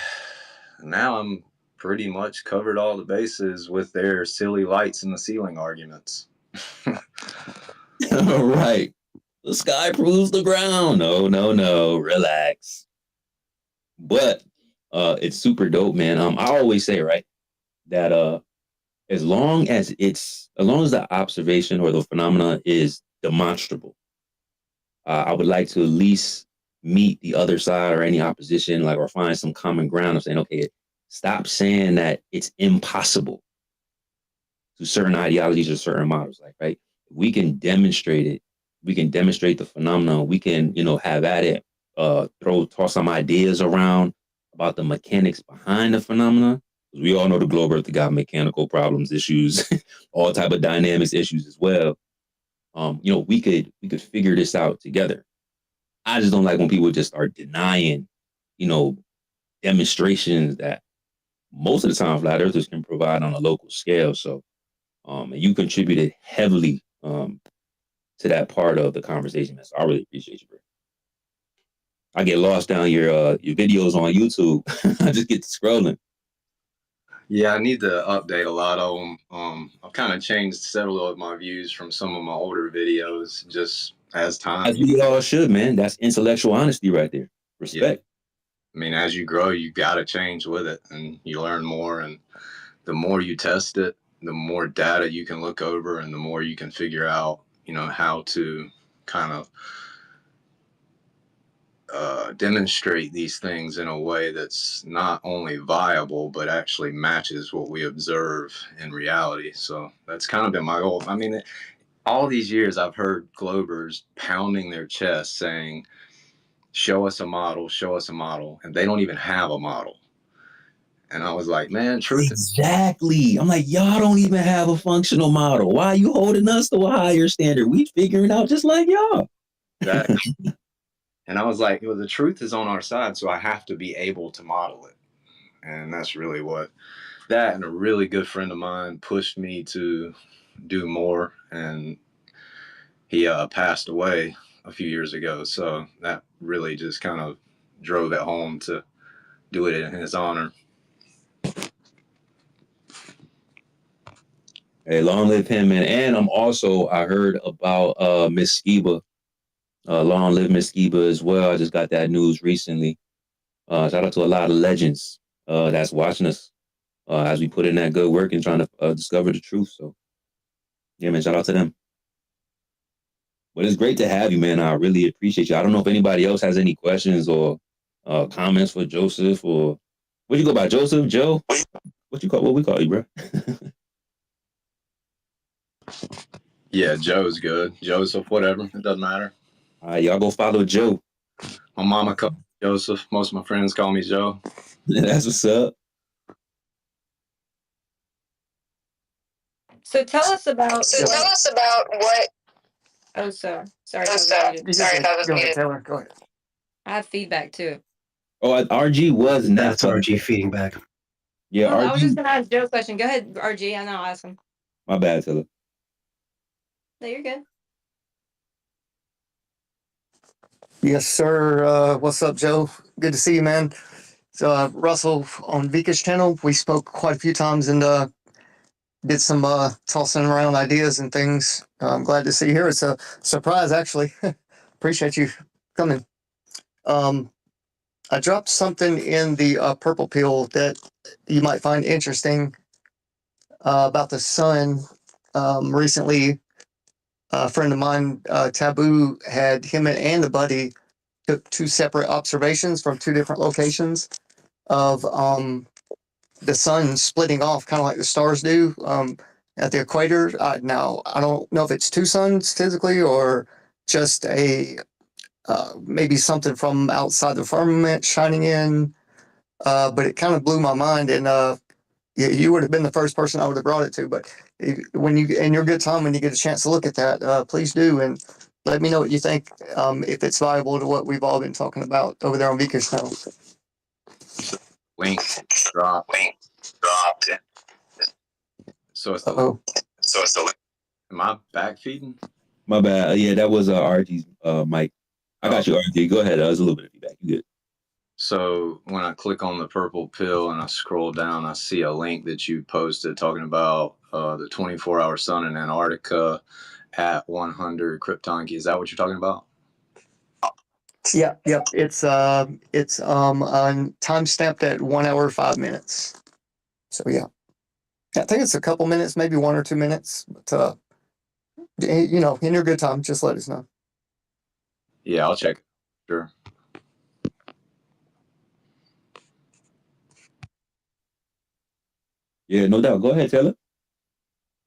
now I'm pretty much covered all the bases with their silly lights in the ceiling arguments. Right. The sky proves the ground. No. Relax. But it's super dope, man. I always say, right, that as long as the observation or the phenomena is demonstrable, I would like to at least meet the other side or any opposition, like, or find some common ground of saying, okay, stop saying that it's impossible to certain ideologies or certain models. Like, right, we can demonstrate it. We can demonstrate the phenomenon. We can, have at it, toss some ideas around about the mechanics behind the phenomena. We all know the globe earth got mechanical problems, issues, all type of dynamics issues as well. We could figure this out together. I just don't like when people just start denying, demonstrations that most of the time flat earthers can provide on a local scale. So, and you contributed heavily to that part of the conversation, man. So I really appreciate you, bro. I get lost down your videos on YouTube. I just get to scrolling. Yeah, I need to update a lot of them. I've kind of changed several of my views from some of my older videos just as time. As we all should, man. That's intellectual honesty right there. Respect. Yeah. I mean, as you grow, you got to change with it, and you learn more. And the more you test it, the more data you can look over, and the more you can figure out, how to kind of demonstrate these things in a way that's not only viable, but actually matches what we observe in reality. So that's kind of been my goal. I mean, all these years I've heard Globers pounding their chest saying, show us a model, and they don't even have a model. And I was like, man, truth. Exactly. I'm like, y'all don't even have a functional model. Why are you holding us to a higher standard? We figuring out just like y'all. Exactly. And I was like, well, the truth is on our side, so I have to be able to model it. And that's really what that and a really good friend of mine pushed me to do more. And he passed away a few years ago. So that really just kind of drove it home to do it in his honor. Hey, long live him, man. And I heard about Miss Skiba. Long live Miss Skiba as well. I just got that news recently. Shout out to a lot of legends that's watching us as we put in that good work and trying to discover the truth. So, yeah, man, shout out to them. But it's great to have you, man. I really appreciate you. I don't know if anybody else has any questions or comments for Joseph, or what you go by, Joseph, Joe? What we call you, bro? Yeah, Joe's good. Joseph, whatever. It doesn't matter. All right, y'all go follow Joe. My mama calls me Joseph. Most of my friends call me Joe. That's what's up. So tell us about what. Oh, sorry. Sorry, Go ahead, Taylor. Go ahead. I have feedback too. Oh, RG was next. That's RG feeding back. Yeah, Oh, RG. I was just gonna ask Joe a question. Go ahead, RG. I know. I'll ask him. My bad, Taylor. No, you're good. Yes, sir. What's up, Joe? Good to see you, man. So, Russell on Vika's channel, we spoke quite a few times and did some tossing around ideas and things. I'm glad to see you here. It's a surprise, actually. Appreciate you coming. I dropped something in the purple pill that you might find interesting about the sun. Recently, a friend of mine, Taboo, had him and a buddy took two separate observations from two different locations of the sun splitting off, kind of like the stars do at the equator. Now, I don't know if it's two suns physically or just a maybe something from outside the firmament shining in, but it kind of blew my mind. And you would have been the first person I would have brought it to. But when you, in your good time, when you get a chance to look at that, please do. And let me know what you think, if it's viable to what we've all been talking about over there on Vika's channel. Link dropped. So it's the link. Am I back feeding? My bad. Yeah, that was RG's mic. I got you, RG. Go ahead. There's a little bit of feedback. You good? So when I click on the purple pill and I scroll down, I see a link that you posted talking about the 24-hour sun in Antarctica at 100 krypton key. Is that what you're talking about? Yeah, yep. It's time stamped at 1 hour 5 minutes. So yeah, I think it's a couple minutes, maybe 1 or 2 minutes. But you know, in your good time, just let us know. Yeah, I'll check. Sure. Yeah, no doubt. Go ahead, Taylor.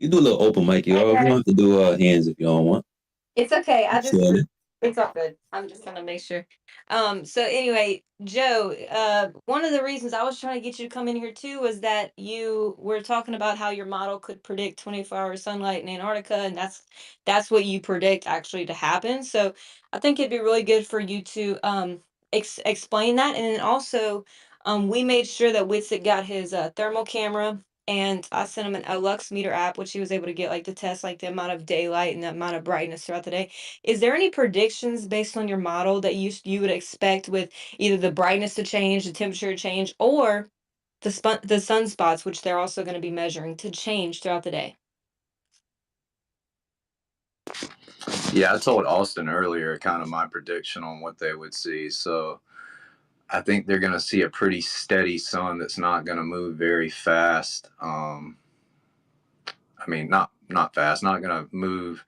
You do a little open mic, y'all. We don't have to do hands if you don't want. It's okay. Share it. It's all good. I'm just gonna make sure. So anyway, Joe, one of the reasons I was trying to get you to come in here too was that you were talking about how your model could predict 24-hour sunlight in Antarctica, and that's what you predict actually to happen. So I think it'd be really good for you to explain that, and then also we made sure that Witsit got his thermal camera. And I sent him a Lux meter app, which he was able to get like to test like the amount of daylight and the amount of brightness throughout the day. Is there any predictions based on your model that you would expect with either the brightness to change, the temperature to change, or the sunspots, which they're also going to be measuring, to change throughout the day? Yeah, I told Austin earlier kind of my prediction on what they would see. So I think they're going to see a pretty steady sun that's not going to move very fast. I mean, not fast, not going to move.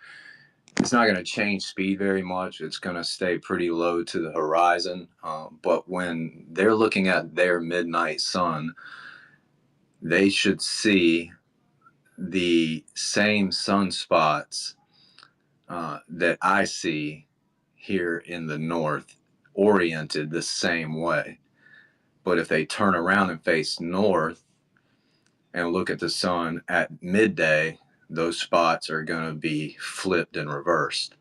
It's not going to change speed very much. It's going to stay pretty low to the horizon. But when they're looking at their midnight sun, they should see the same sunspots that I see here in the north, oriented the same way. But if they turn around and face north and look at the sun at midday, those spots are going to be flipped and reversed.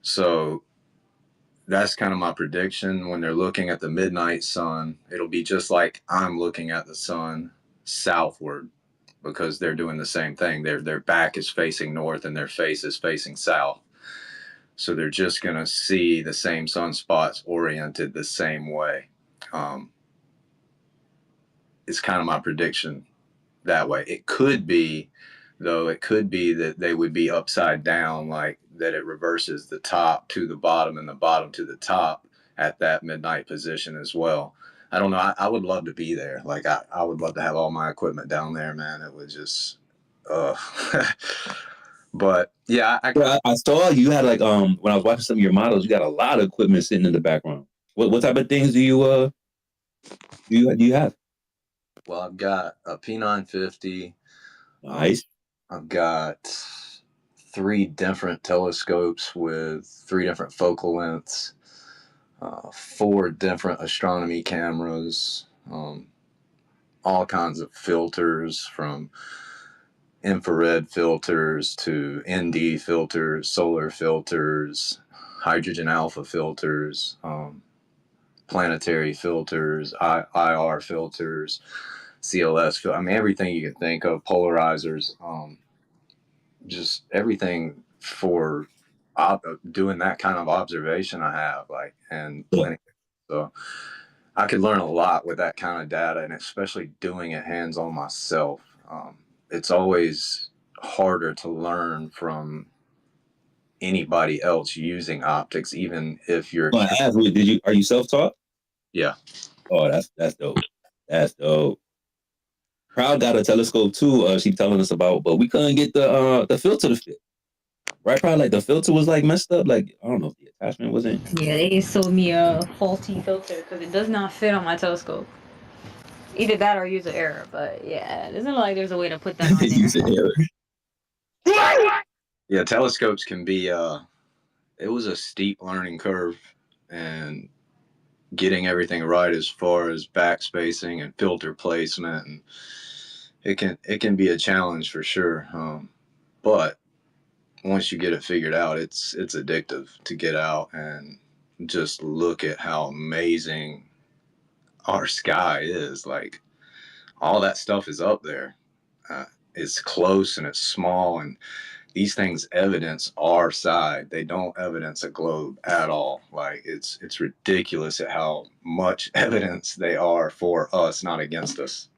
So that's kind of my prediction. When they're looking at the midnight sun, it'll be just like I'm looking at the sun southward, because they're doing the same thing. Their back is facing north and their face is facing south. So they're just going to see the same sunspots oriented the same way. It's kind of my prediction that way. It could be, though, it could be that they would be upside down, like that it reverses the top to the bottom and the bottom to the top at that midnight position as well. I don't know. I would love to be there. Like, I would love to have all my equipment down there, man. It was just, but yeah, I saw you had like when I was watching some of your models, you got a lot of equipment sitting in the background. What type of things do you have? Well, I've got a P950. Nice. I've got 3 different telescopes with 3 different focal lengths, 4 different astronomy cameras, all kinds of filters, from infrared filters to ND filters, solar filters, hydrogen alpha filters, planetary filters, IR filters, CLS. I mean, everything you can think of, polarizers, just everything for doing that kind of observation I have, like, and planning. So I could learn a lot with that kind of data, and especially doing it hands on myself. It's always harder to learn from anybody else using optics, even if you're. Are you self-taught? Yeah. Oh, that's dope. That's dope. Proud got a telescope too. She telling us about, but we couldn't get the filter to fit. Right, Proud, like the filter was like messed up. Like, I don't know if the attachment wasn't. Yeah, they sold me a faulty filter because it does not fit on my telescope. Either that or use an error, but yeah, it doesn't look like there's a way to put that on there. Use an error. Yeah, telescopes can be. It was a steep learning curve, and getting everything right as far as backspacing and filter placement, and it can be a challenge for sure. But once you get it figured out, it's addictive to get out and just look at how amazing our sky is. Like, all that stuff is up there. It's close and it's small, and these things evidence our side. They don't evidence a globe at all. Like, it's ridiculous at how much evidence they are for us, not against us.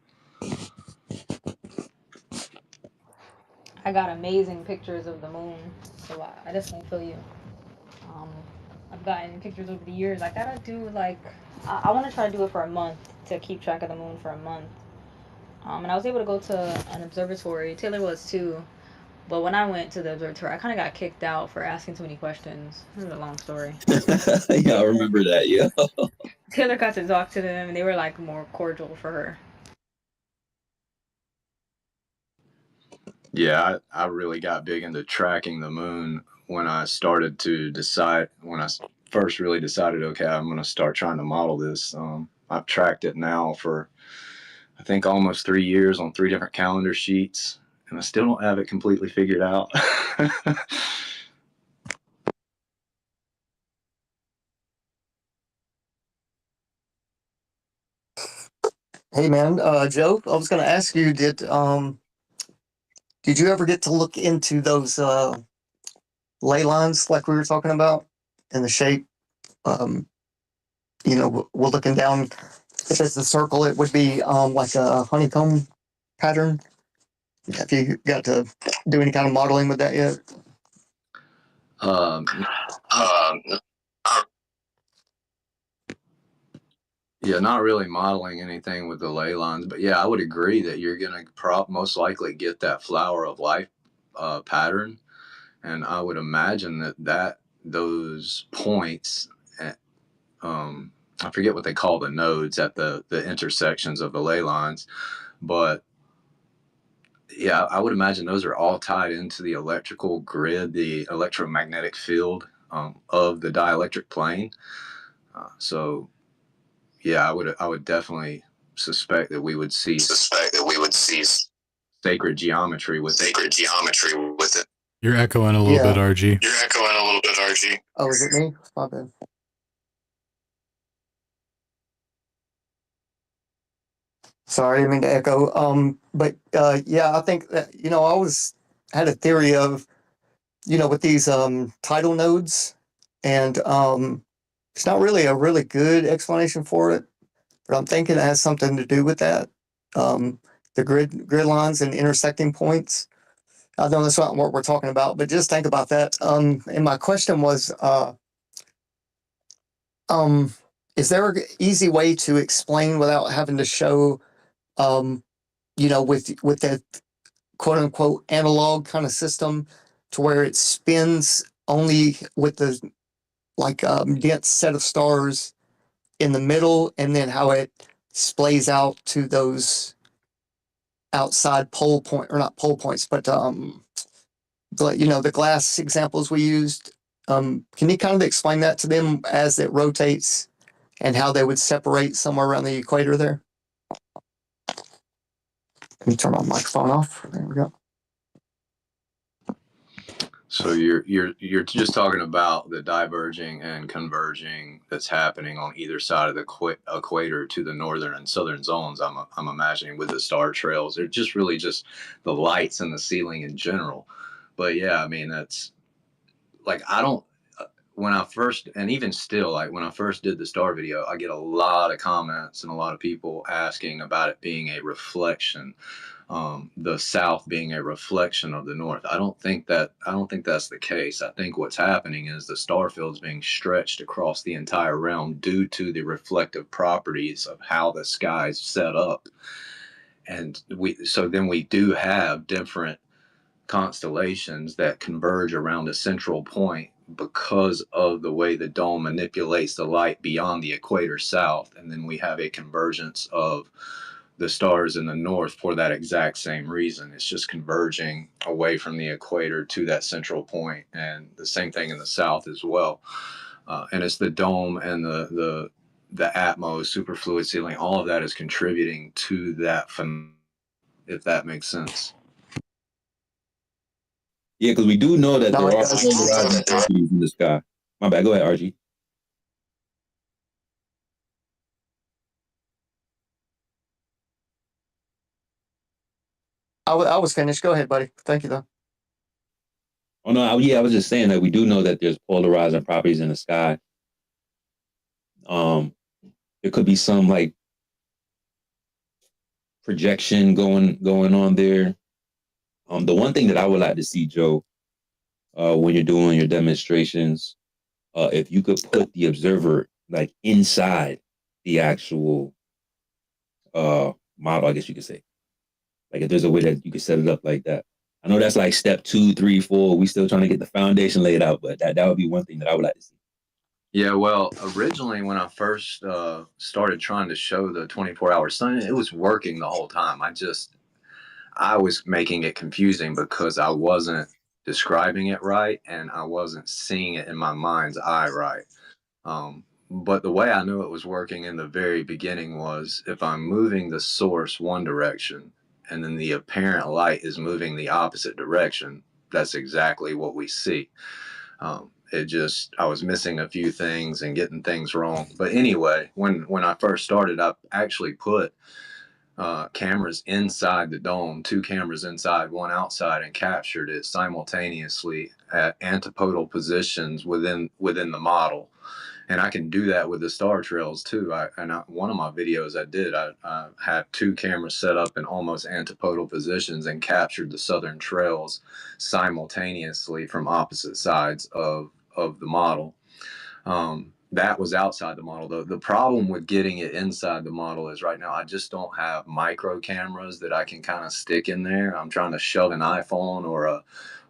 I got amazing pictures of the moon, so I definitely feel you. Um, I've gotten pictures over the years. I gotta do like I want to try to do it for a month to keep track of the moon for a month. And I was able to go to an observatory. Taylor was too. But when I went to the observatory, I kind of got kicked out for asking too many questions. This is a long story. Yeah, I remember that. Yeah. Taylor got to talk to them, and they were like more cordial for her. Yeah, I really got big into tracking the moon when I started to decide, when I first really decided, okay, I'm going to start trying to model this. I've tracked it now for, I think, almost 3 years on 3 different calendar sheets, and I still don't have it completely figured out. Hey man, Joe, I was going to ask you, did you ever get to look into those ley lines like we were talking about, and the shape? Um, we're looking down. If it's a circle, it would be like a honeycomb pattern. Have you got to do any kind of modeling with that yet? um, Um, yeah, not really modeling anything with the ley lines, but yeah, I would agree that you're going to most likely get that flower of life pattern. And I would imagine that those points, at, I forget what they call the nodes at the intersections of the ley lines, but yeah, I would imagine those are all tied into the electrical grid, the electromagnetic field of the dielectric plane. So yeah, I would definitely suspect that we would see sacred geometry with it. You're echoing a little bit, Yeah. RG. You're echoing a little bit, RG. Oh, is it me? My bad. Sorry, I didn't mean to echo. But yeah, I think that I always had a theory of with these tidal nodes, and it's not really a really good explanation for it, but I'm thinking it has something to do with that. Um, the grid lines and intersecting points. I know that's not what we're talking about, but just think about that. And my question was, um, is there an easy way to explain without having to show, um, with that quote unquote analog kind of system, to where it spins only with the dense set of stars in the middle, and then how it splays out to those outside pole point, or not pole points, but the glass examples we used. Can you kind of explain that to them as it rotates, and how they would separate somewhere around the equator there? Let me turn my microphone off. There we go. So you're just talking about the diverging and converging that's happening on either side of the equator to the northern and southern zones. I'm imagining with the star trails. They're just really just the lights in the ceiling in general. But yeah, I mean that's like I don't when I first, and even still, like when I first did the star video, I get a lot of comments and a lot of people asking about it being a reflection, the South being a reflection of the North. I don't think that's the case. I think what's happening is the star field's being stretched across the entire realm due to the reflective properties of how the sky's set up. And then we do have different constellations that converge around a central point because of the way the dome manipulates the light beyond the equator south. And then we have a convergence of the stars in the north for that exact same reason. It's just converging away from the equator to that central point, and the same thing in the south as well. And it's the dome and the atmos, superfluid ceiling, all of that is contributing to that phenomenon, if that makes sense. Yeah, because we do know that No, there it are does. polarizing properties in the sky. My bad. Go ahead, RG. I was finished. Go ahead, buddy. Thank you, though. Oh no, I was just saying that we do know that there's polarizing properties in the sky. There could be some like projection going on there. The one thing that I would like to see, Joe, when you're doing your demonstrations, if you could put the observer like inside the actual model, I guess you could say. Like if there's a way that you could set it up like that. I know that's like step 2, 3, 4. We still trying to get the foundation laid out, but that would be one thing that I would like to see. Yeah, well, originally when I first started trying to show the 24-hour sun, it was working the whole time. I was making it confusing because I wasn't describing it right and I wasn't seeing it in my mind's eye right. But the way I knew it was working in the very beginning was if I'm moving the source one direction and then the apparent light is moving the opposite direction, that's exactly what we see. I was missing a few things and getting things wrong. But anyway, when I first started, I actually put cameras inside the dome, 2 cameras inside, 1 outside, and captured it simultaneously at antipodal positions within the model. And I can do that with the star trails too. One of my videos I had 2 cameras set up in almost antipodal positions and captured the southern trails simultaneously from opposite sides of the model. That was outside the model. The problem with getting it inside the model is right now I just don't have micro cameras that I can kind of stick in there. I'm trying to shove an iPhone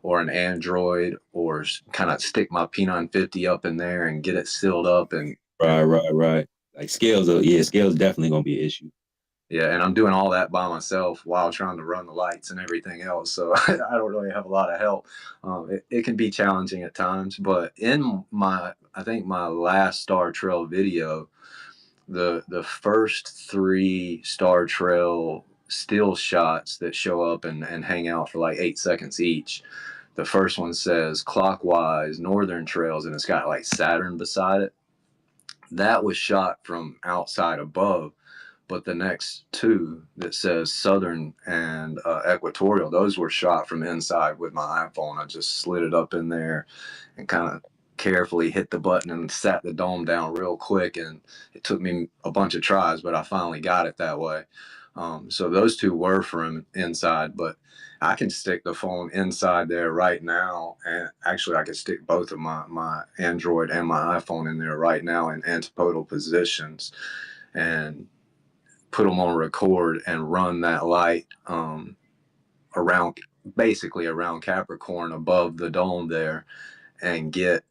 or an Android or kind of stick my P950 up in there and get it sealed up. And Right. Like scales definitely gonna be an issue. Yeah, and I'm doing all that by myself while trying to run the lights and everything else. So I don't really have a lot of help. It can be challenging at times, but I think my last Star Trail video, the first 3 Star Trail still shots that show up and hang out for like 8 seconds each. The first one says clockwise northern trails, and it's got like Saturn beside it. That was shot from outside above. But the next 2 that says southern and equatorial, those were shot from inside with my iPhone. I just slid it up in there and kind of carefully hit the button and sat the dome down real quick. And it took me a bunch of tries, but I finally got it that way. So those 2 were from inside, but I can stick the phone inside there right now. And actually I could stick both of my Android and my iPhone in there right now in antipodal positions and put them on record and run that light basically around Capricorn above the dome there, and get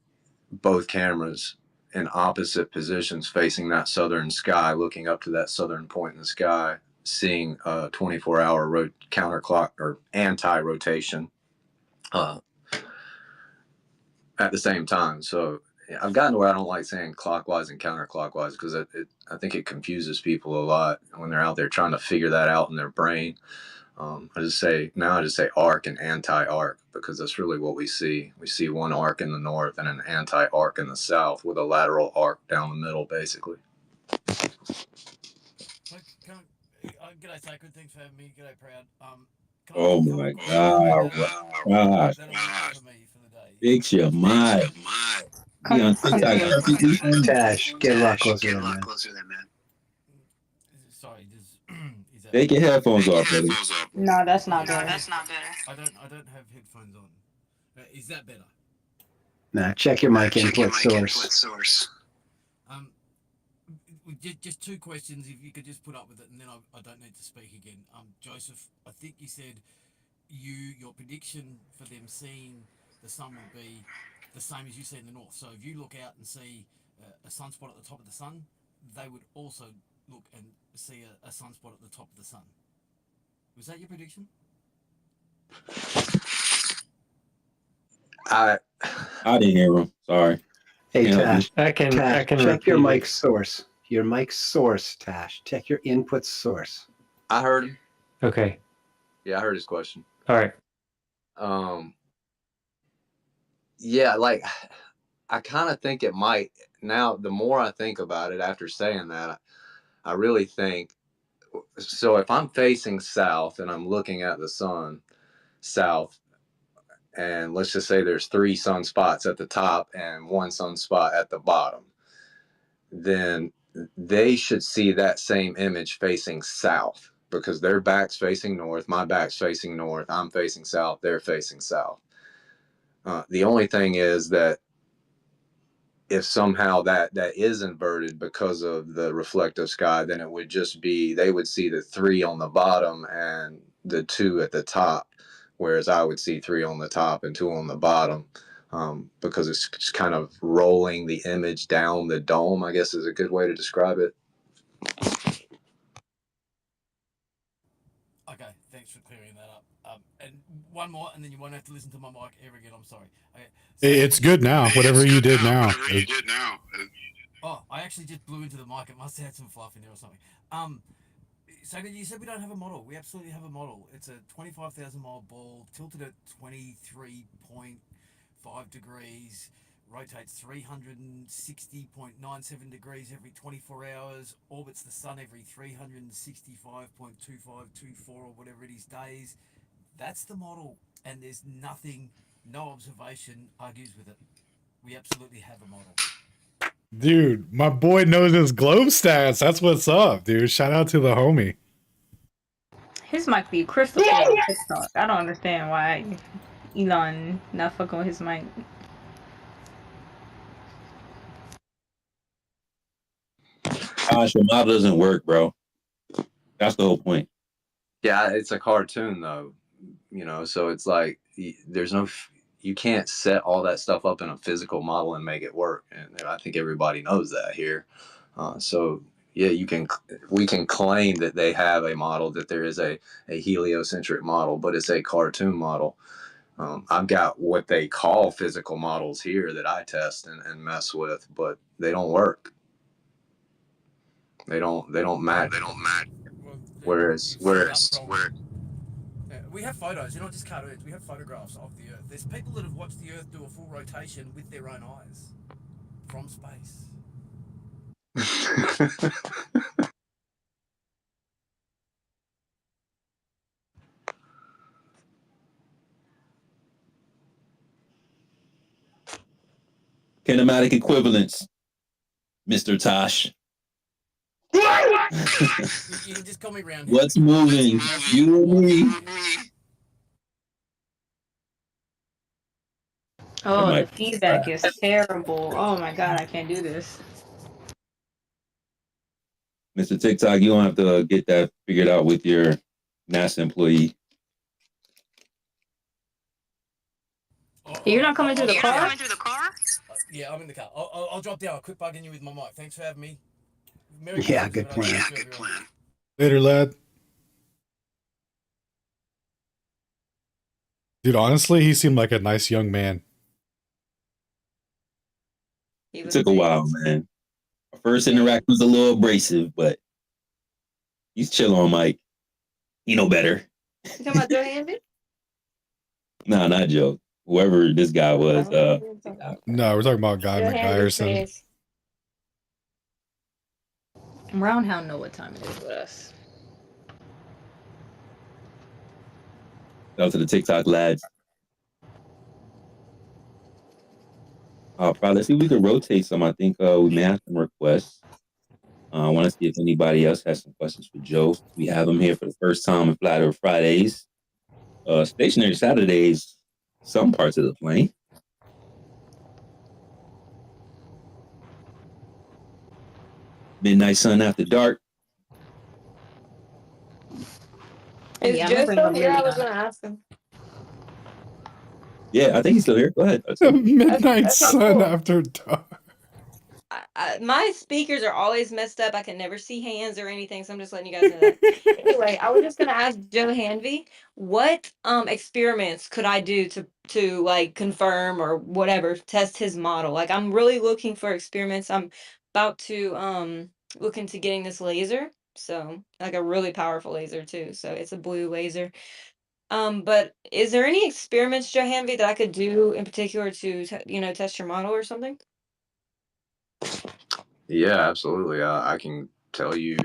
both cameras in opposite positions facing that southern sky, looking up to that southern point in the sky, seeing a 24-hour counterclock or anti-rotation at the same time. So I've gotten to where I don't like saying clockwise and counterclockwise because I think it confuses people a lot when they're out there trying to figure that out in their brain. I just say arc and anti-arc because that's really what we see. We see one arc in the north and an anti-arc in the south with a lateral arc down the middle, basically. G'day, Sacred. Thanks for having me. G'day, Proud. Oh my God. Fix your mind. Be on TikTok perfectly fine. Tash, get a lot closer to that, man. Sorry, is that Take your headphones off, buddy. No, that's not better. I don't have headphones on. Is that better? Nah, check your mic input source. Just 2 questions, if you could just put up with it, and then I don't need to speak again. Joseph, I think you said your prediction for them seeing the sun will be the same as you see in the north. So if you look out and see a sunspot at the top of the sun, they would also look and see a sunspot at the top of the sun. Was that your prediction? I didn't hear him. Sorry. Hey, Tash, I can check your repeat mic it. source. Your mic source, Tash. Check your input source. I heard him. Okay. Yeah, I heard his question. All right. Yeah, like I kind of think it might. Now, the more I think about it after saying that, I really think so. If I'm facing south and I'm looking at the sun south, and let's just say there's 3 sunspots at the top and 1 sunspot at the bottom, then they should see that same image facing south. because their back's facing north, my back's facing north, I'm facing south, they're facing south. The only thing is that if somehow that is inverted because of the reflective sky, then it would just be, they would see the 3 on the bottom and the 2 at the top, whereas I would see 3 on the top and 2 on the bottom, because it's just kind of rolling the image down the dome, I guess is a good way to describe it. Okay, thanks for clearing that up. And one more, and then you won't have to listen to my mic ever again. I'm sorry. Okay, so It's good now. Whatever you did now. Oh, I actually just blew into the mic. It must have had some fluff in there or something. So you said we don't have a model. We absolutely have a model. It's a 25,000 mile ball tilted at 23.5 degrees, rotates 360.97 degrees every 24 hours, orbits the sun every 365.2524 or whatever it is days. That's the model, and there's nothing, no observation argues with it. We absolutely have a model. Dude, my boy knows his globe stats. That's what's up, dude. Shout out to the homie. His mic be crystal clear on TikTok. I don't understand why Elon not fucking with his mic. Gosh, your model doesn't work, bro. That's the whole point. Yeah, it's a cartoon though, so it's like there's no, you can't set all that stuff up in a physical model and make it work, and I think everybody knows that here. So yeah, we can claim that they have a model, that there is a heliocentric model, but it's a cartoon model. I've got what they call physical models here that I test and mess with, but they don't work. They don't match. Well, Whereas we have photos. They're not just cartoons. We have photographs of the Earth. There's people that have watched the Earth do a full rotation with their own eyes from space. Kinematic equivalence, Mr. Tosh. You can just call me round. What's moving? You and me. Oh, the feedback is terrible. Oh my god, I can't do this. Mr. TikTok, you don't have to get that figured out with your NASA employee. You're not coming through the car? Yeah, I'm in the car. I'll drop down. I'll quit bugging you with my mic. Thanks for having me. Yeah, good plan. Later, lad. Dude, honestly, he seemed like a nice young man. It took a while, man. Our first interaction was a little abrasive, but he's chill on mic. You know better. You talking about Joe Hanvey? Nah, not Joe. Whoever this guy was. No, we're talking about Guy McGuyerson. Roundhound know what time it is with us. Shout out to the TikTok lads. Probably let's see if we could rotate some. I think we may have some requests. I want to see if anybody else has some questions for Joe. We have him here for the first time on Flat Earth Fridays. Stationary Saturdays, some parts of the plane. Midnight Sun After Dark. Is Joe still here? I was going to ask him. Yeah, I think he's still here. Go ahead. Midnight Sun After Dark. My speakers are always messed up. I can never see hands or anything, so I'm just letting you guys know that. Anyway, I was just gonna ask Joe Hanvey, what experiments could I do to like confirm or whatever, test his model? Like I'm really looking for experiments. I'm about to look into getting this laser, so like a really powerful laser too. So it's a blue laser. But is there any experiments, Joe Hanvey, that I could do in particular to test your model or something? Yeah, absolutely. I can tell you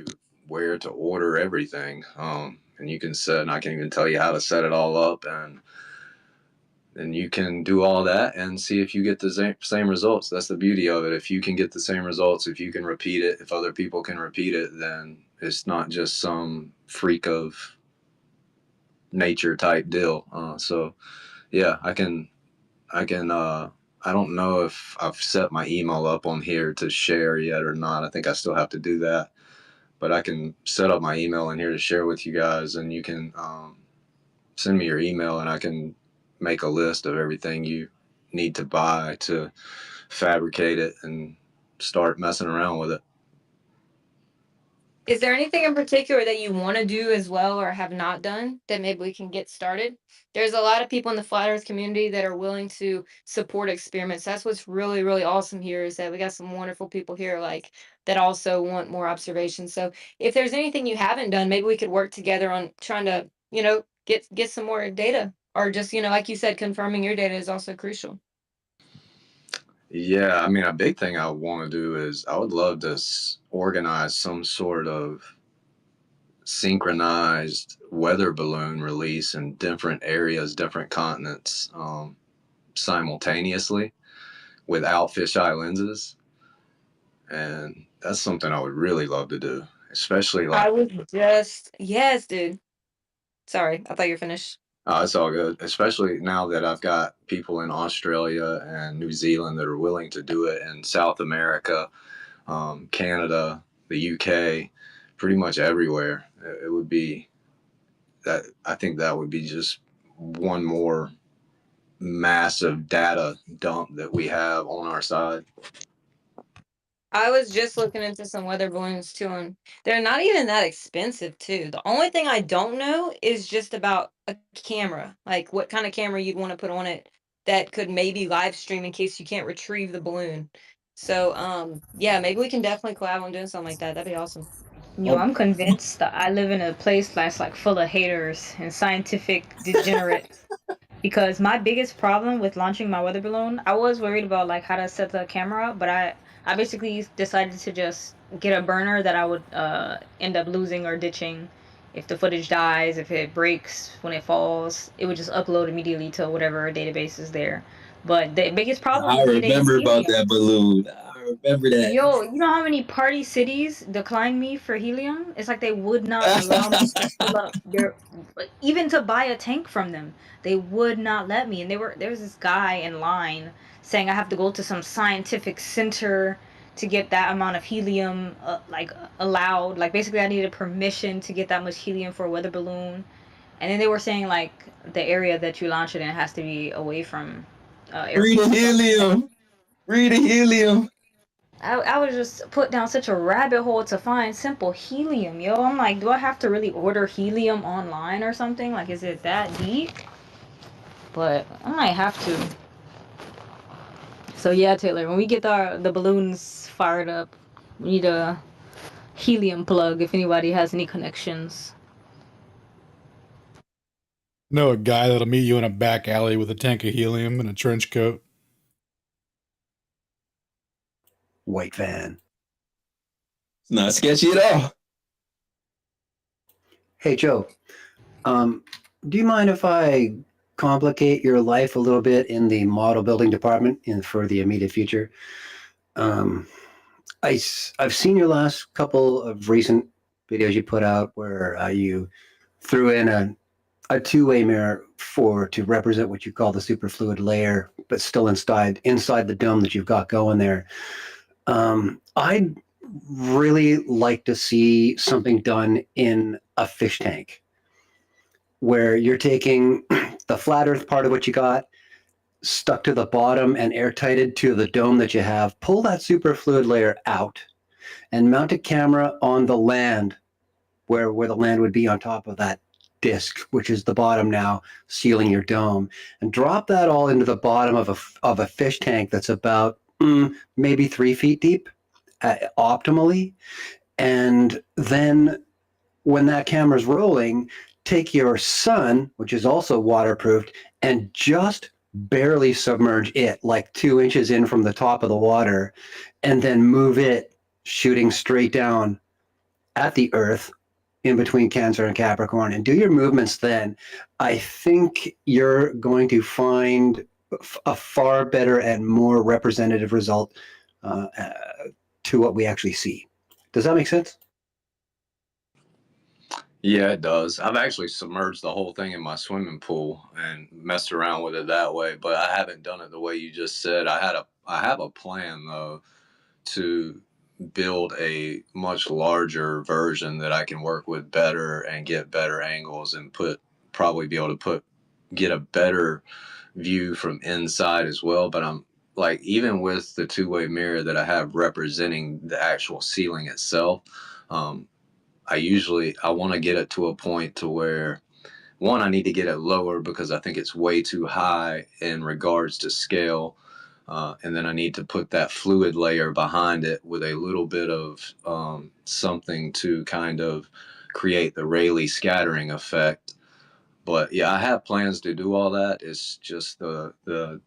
where to order everything, and you can set, and I can even tell you how to set it all up, and then you can do all that and see if you get the same results. That's the beauty of it. If you can get the same results, if you can repeat it, if other people can repeat it, then It's not just some freak of nature type deal. So yeah, I can. I don't know if I've set my email up on here to share yet or not. I think I still have to do that, but I can set up my email in here to share with you guys, and you can send me your email, and I can make a list of everything you need to buy to fabricate it and start messing around with it. Is there anything in particular that you want to do as well or have not done that maybe we can get started? There's a lot of people in the flat earth community that are willing to support experiments. That's what's really, really awesome here is that we got some wonderful people here like that also want more observations. So if there's anything you haven't done, maybe we could work together on trying to, get some more data or just, like you said, confirming your data is also crucial. Yeah, I mean, a big thing I want to do is I would love to organize some sort of synchronized weather balloon release in different areas, different continents, simultaneously without fisheye lenses. And that's something I would really love to do, especially like. I was just, yes, dude. Sorry, I thought you were finished. It's all good, especially now that I've got people in Australia and New Zealand that are willing to do it, in South America, Canada, the UK, pretty much everywhere. It would be that. I think that would be just one more massive data dump that we have on our side. I was just looking into some weather balloons too, and they're not even that expensive too. The only thing I don't know is just about a camera, like what kind of camera you'd want to put on it that could maybe live stream in case you can't retrieve the balloon. So, yeah, maybe we can definitely collab on doing something like that. That'd be awesome. Yo, I'm convinced that I live in a place that's like full of haters and scientific degenerates. Because my biggest problem with launching my weather balloon, I was worried about like how to set the camera up, but I basically decided to just get a burner that I would end up losing or ditching if the footage dies, if it breaks when it falls, it would just upload immediately to whatever database is there. But the biggest problem I with it is remember about helium. that balloon. I remember that. Yo, you know how many party cities declined me for helium? It's like they would not allow me to fill up their, even to buy a tank from them. They would not let me. And there was this guy in line saying I have to go to some scientific center to get that amount of helium, allowed. Like basically, I needed permission to get that much helium for a weather balloon. And then they were saying like the area that you launch it in has to be away from Free the airports. helium. Free the helium. I was just put down such a rabbit hole to find simple helium, yo. I'm like, do I have to really order helium online or something? Like, is it that deep? But I might have to. So yeah, Taylor, when we get the balloons fired up, we need a helium plug if anybody has any connections. Know a guy that'll meet you in a back alley with a tank of helium and a trench coat. White van. It's not sketchy at all. Hey, Joe. Do you mind if I complicate your life a little bit in the model building department for the immediate future? I've seen your last couple of recent videos you put out where you threw in a two-way mirror to represent what you call the superfluid layer, but still inside the dome that you've got going there. I'd really like to see something done in a fish tank where you're taking the flat earth part of what you got, stuck to the bottom and airtighted to the dome that you have, pull that superfluid layer out and mount a camera on the land where the land would be on top of that disc, which is the bottom now, sealing your dome, and drop that all into the bottom of a fish tank that's about maybe 3 feet deep, optimally. And then when that camera's rolling, take your sun, which is also waterproofed, and just barely submerge it, like 2 inches in from the top of the water, and then move it shooting straight down at the Earth in between Cancer and Capricorn, and do your movements then. I think you're going to find a far better and more representative result to what we actually see. Does that make sense? Yeah, it does. I've actually submerged the whole thing in my swimming pool and messed around with it that way, but I haven't done it the way you just said. I have a plan though to build a much larger version that I can work with better and get better angles and probably be able to get a better view from inside as well. But I'm like, even with the two-way mirror that I have representing the actual ceiling itself, um, I want to get it to a point to where, one, I need to get it lower because I think it's way too high in regards to scale. And then I need to put that fluid layer behind it with a little bit of something to kind of create the Rayleigh scattering effect. But yeah, I have plans to do all that. It's just the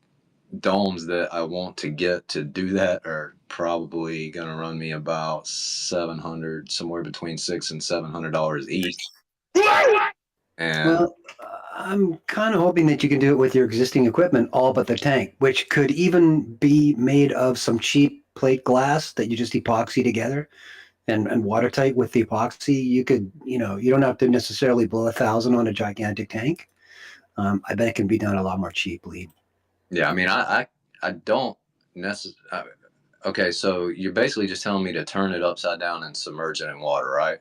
domes that I want to get to do that are probably going to run me about 700, somewhere between $600 and $700 each. And Well, I'm kind of hoping that you can do it with your existing equipment, all but the tank, which could even be made of some cheap plate glass that you just epoxy together and watertight with the epoxy. You could, you don't have to necessarily blow 1,000 on a gigantic tank. I bet it can be done a lot more cheaply. yeah, I mean, I don't necessarily. Okay, so you're basically just telling me to turn it upside down and submerge it in water, right?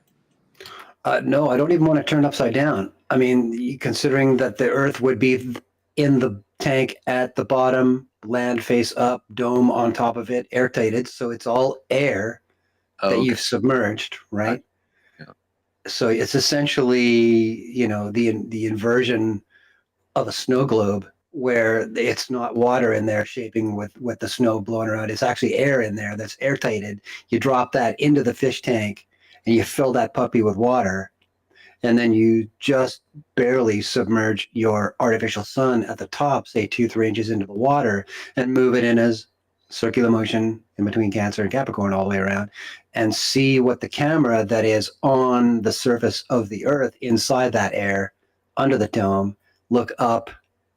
No, I don't even want to turn it upside down. I mean, considering that the Earth would be in the tank at the bottom, land face up, dome on top of it, airtighted, so it's all air that Okay. you've submerged, right? Yeah. So it's essentially, the inversion of a snow globe where it's not water in there shaping with the snow blowing around. It's actually air in there that's airtighted. You drop that into the fish tank and you fill that puppy with water, and then you just barely submerge your artificial sun at the top, say 2-3 inches into the water, and move it in as circular motion in between Cancer and Capricorn all the way around, and see what the camera that is on the surface of the Earth inside that air under the dome look up,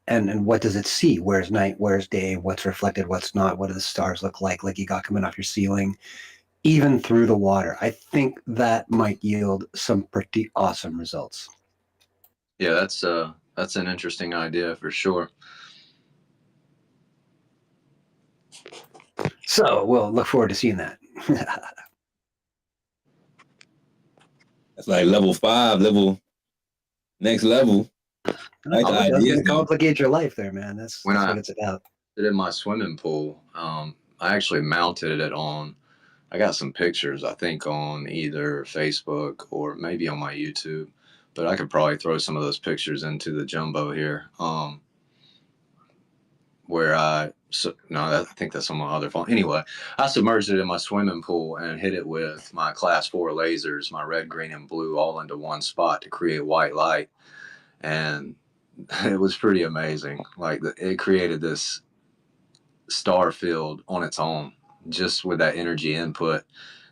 and what does it see? Where's night? Where's day? What's reflected? What's not? What do the stars look like you got coming off your ceiling? Even through the water. I think that might yield some pretty awesome results. Yeah, that's an interesting idea for sure. So we'll look forward to seeing that. That's like level 5, next level. Nice It idea. doesn't complicate your life there, man. That's what it's about. In my swimming pool, I actually mounted it on. I got some pictures, I think, on either Facebook or maybe on my YouTube, but I could probably throw some of those pictures into the jumbo here. I think that's on my other phone. Anyway, I submerged it in my swimming pool and hit it with my class 4 lasers, my red, green, and blue, all into one spot to create white light, and it was pretty amazing. Like it created this star field on its own, just with that energy input.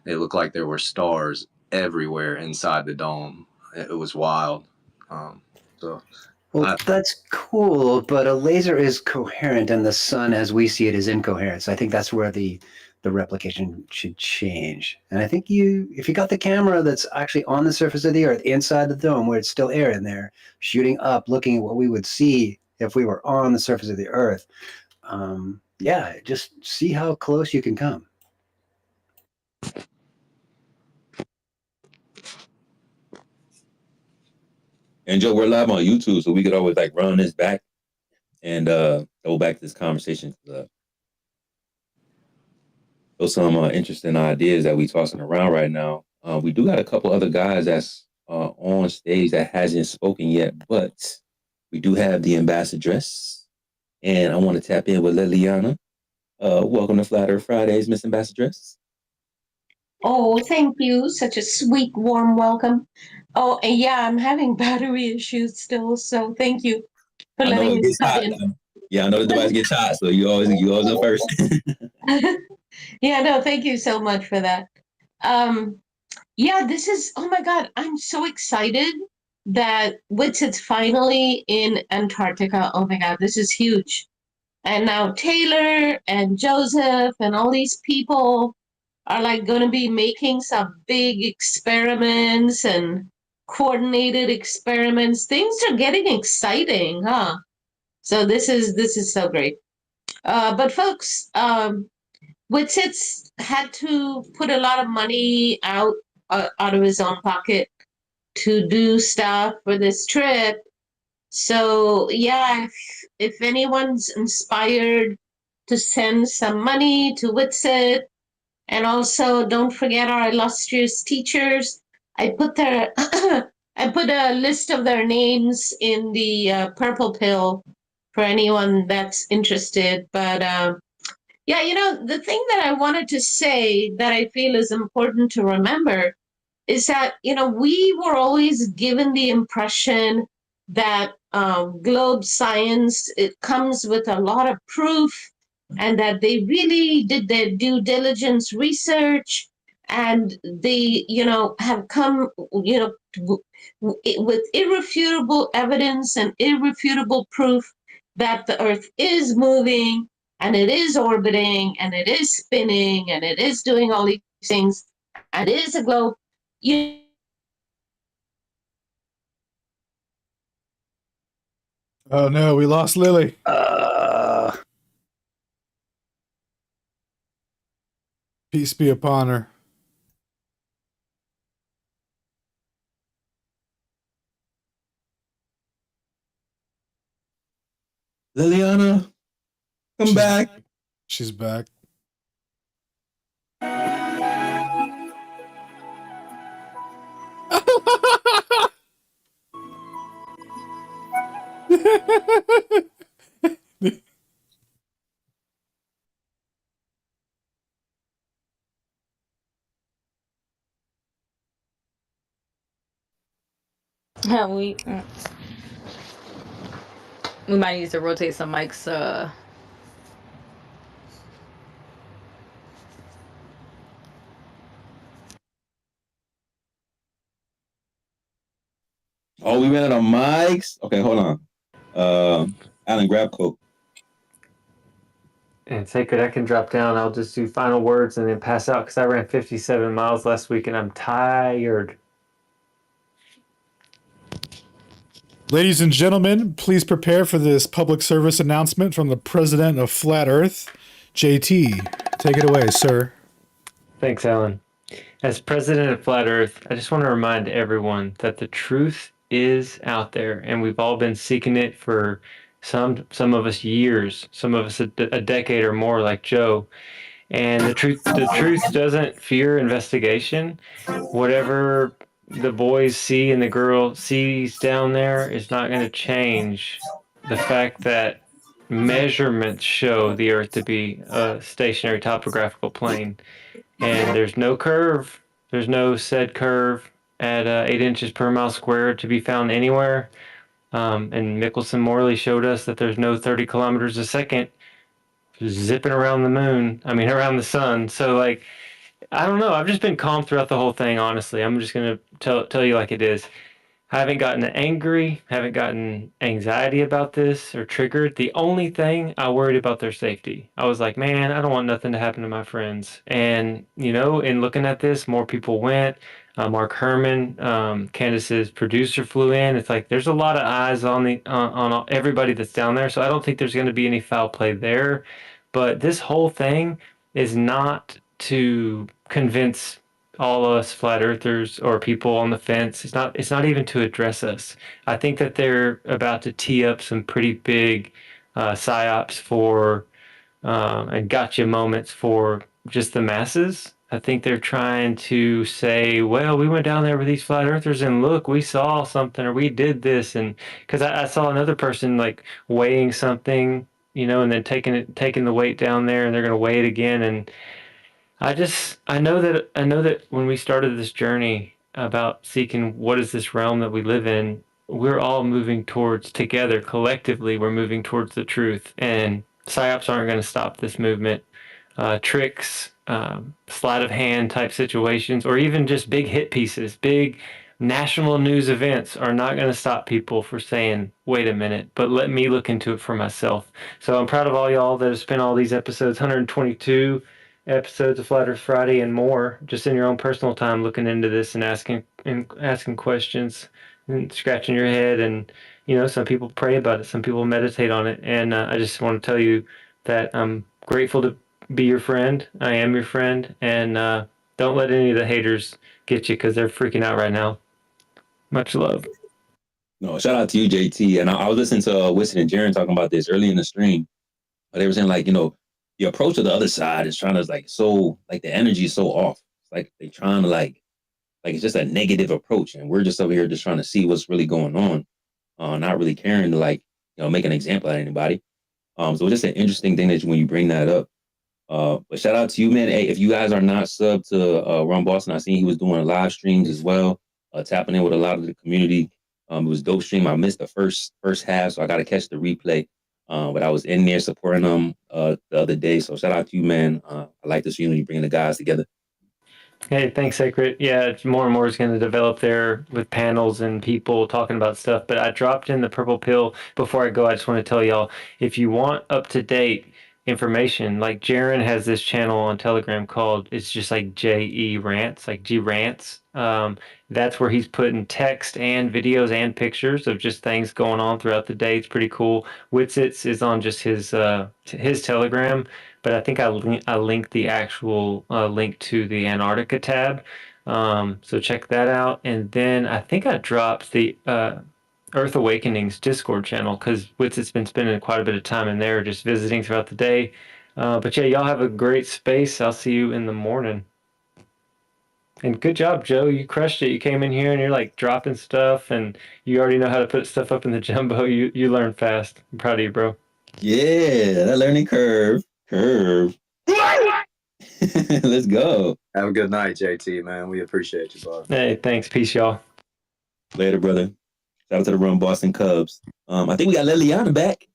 It looked like there were stars everywhere inside the dome. It was wild. Well, that's cool, but a laser is coherent, and the sun, as we see it, is incoherent. So I think that's where the replication should change. And I think if you got the camera that's actually on the surface of the Earth, inside the dome, where it's still air in there, shooting up, looking at what we would see if we were on the surface of the Earth, just see how close you can come. And Joe, we're live on YouTube, so we could always like run this back and go back to this conversation. Those some interesting ideas that we tossing around right now. We do got a couple other guys that's on stage that hasn't spoken yet, but we do have the Ambassadress, and I want to tap in with Liliana. Welcome to Flat Earth Fridays, Miss Ambassadress. Oh, thank you. Such a sweet, warm welcome. Oh, and yeah, I'm having battery issues still, so thank you for letting me cut in. Yeah, I know the device gets hot, so you always go first. Yeah, no, thank you so much for that. Yeah, this is, oh my God, I'm so excited that WITSIT's finally in Antarctica. Oh my God, this is huge. And now Taylor and Joseph and all these people are like going to be making some big experiments, and coordinated experiments. Things are getting exciting, huh? So this is so great. But folks, Witsits had to put a lot of money out of his own pocket to do stuff for this trip. So yeah, if anyone's inspired to send some money to Witsit, and also don't forget our illustrious teachers. I put their I put a list of their names in the purple pill for anyone that's interested. But yeah, the thing that I wanted to say that I feel is important to remember is that, we were always given the impression that globe science, it comes with a lot of proof, and that they really did their due diligence research, and they, have come, with irrefutable evidence and irrefutable proof that the earth is moving, and it is orbiting, and it is spinning, and it is doing all these things, and it is a globe. You Oh no, we lost Lily. Peace be upon her. Liliana, come back. She's back. we we might need to rotate some mics. Oh, we ran out of mics. Okay, hold on. Alan, grab Coke. And Sacred, I can drop down. I'll just do final words and then pass out because I ran 57 miles last week and I'm tired. Ladies and gentlemen, please prepare for this public service announcement from the president of Flat Earth. JT, take it away, sir. Thanks, Alan. As president of Flat Earth, I just want to remind everyone that the truth is out there, and we've all been seeking it for some of us years, some of us a decade or more, like Joe. And the truth doesn't fear investigation. Whatever the boys see and the girl sees down there is not going to change the fact that measurements show the Earth to be a stationary topographical plane. And there's no curve. There's no said curve at 8 inches per mile squared to be found anywhere. And Michelson Morley showed us that there's no 30 kilometers a second zipping around the moon. I mean, around the sun. So, like, I don't know. I've just been calm throughout the whole thing, honestly. I'm just going to tell you like it is. I haven't gotten angry, haven't gotten anxiety about this or triggered. The only thing I worried about their safety. I was like, man, I don't want nothing to happen to my friends. And, in looking at this, more people went. Mark Herman, Candace's producer, flew in. It's like there's a lot of eyes on on everybody that's down there. So I don't think there's going to be any foul play there. But this whole thing is not to convince all us flat earthers or people on the fence. It's not even to address us. I think that they're about to tee up some pretty big psyops for and gotcha moments for just the masses. I think they're trying to say, well, we went down there with these flat earthers and look, we saw something or we did this. And because I saw another person like weighing something, and then taking the weight down there and they're going to weigh it again. And I know that when we started this journey about seeking what is this realm that we live in, we're all moving towards together collectively. We're moving towards the truth, and psyops aren't going to stop this movement. Tricks, sleight of hand type situations, or even just big hit pieces, big national news events are not going to stop people for saying, wait a minute, but let me look into it for myself. So I'm proud of all y'all that have spent all these episodes, 122 episodes of Flat Earth Friday and more, just in your own personal time looking into this and asking and asking questions and scratching your head. And, you know, some people pray about it, some people meditate on it. And I just want to tell you that I'm grateful to be your friend. I am your friend. And don't let any of the haters get you because they're freaking out right now. Much love. No, shout out to you, JT. And I was listening to Winston and Jaren talking about this early in the stream. They were saying, like, you know, the approach of the other side is trying to, like, so, like, the energy is so off. It's like they're trying to, like it's just a negative approach. And we're just over here just trying to see what's really going on, not really caring to, like, you know, make an example out of anybody. So it's just an interesting thing that when you bring that up. But shout out to you, man. Hey, if you guys are not subbed to Ron Boston, I seen he was doing live streams as well, tapping in with a lot of the community. It was dope stream. I missed the first half, so I got to catch the replay. But I was in there supporting them the other day. So shout out to you, man. I like to see you bringing the guys together. Hey, thanks, Sacred. Yeah, it's more and more is going to develop there with panels and people talking about stuff. But I dropped in the purple pill. Before I go, I just want to tell y'all, if you want up-to-date information, like Jaren has this channel on Telegram called, it's just like JE Rants, like G Rants. That's where he's putting text and videos and pictures of just things going on throughout the day. It's pretty cool. Witsits is on just his Telegram, but I think I linked the actual link to the Antarctica tab. So check that out. And then I think I dropped the Earth Awakenings Discord channel because Witsit's been spending quite a bit of time in there just visiting throughout the day. But yeah, y'all have a great space. I'll see you in the morning. And good job, Joe. You crushed it. You came in here and you're like dropping stuff and you already know how to put stuff up in the jumbo. You learn fast. I'm proud of you, bro. Yeah, that learning curve. Let's go. Have a good night, JT, man. We appreciate you, bud. Hey, thanks. Peace, y'all. Later, brother. Shout out to the Run Boston Cubs. I think we got Liliana back.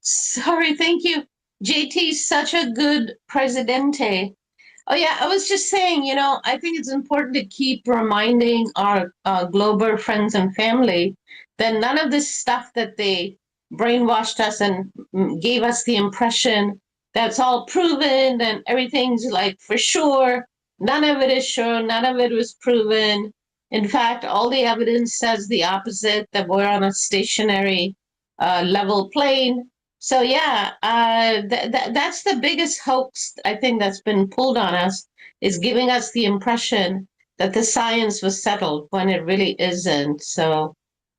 Sorry, thank you. JT's such a good presidente. Oh, yeah, I was just saying, you know, I think it's important to keep reminding our Glober friends and family that none of this stuff that they brainwashed us and gave us the impression that's all proven and everything's like for sure. None of it is sure. None of it was proven. In fact, all the evidence says the opposite, that we're on a stationary level plane. So yeah, that's the biggest hoax I think that's been pulled on us, is giving us the impression that the science was settled when it really isn't. So,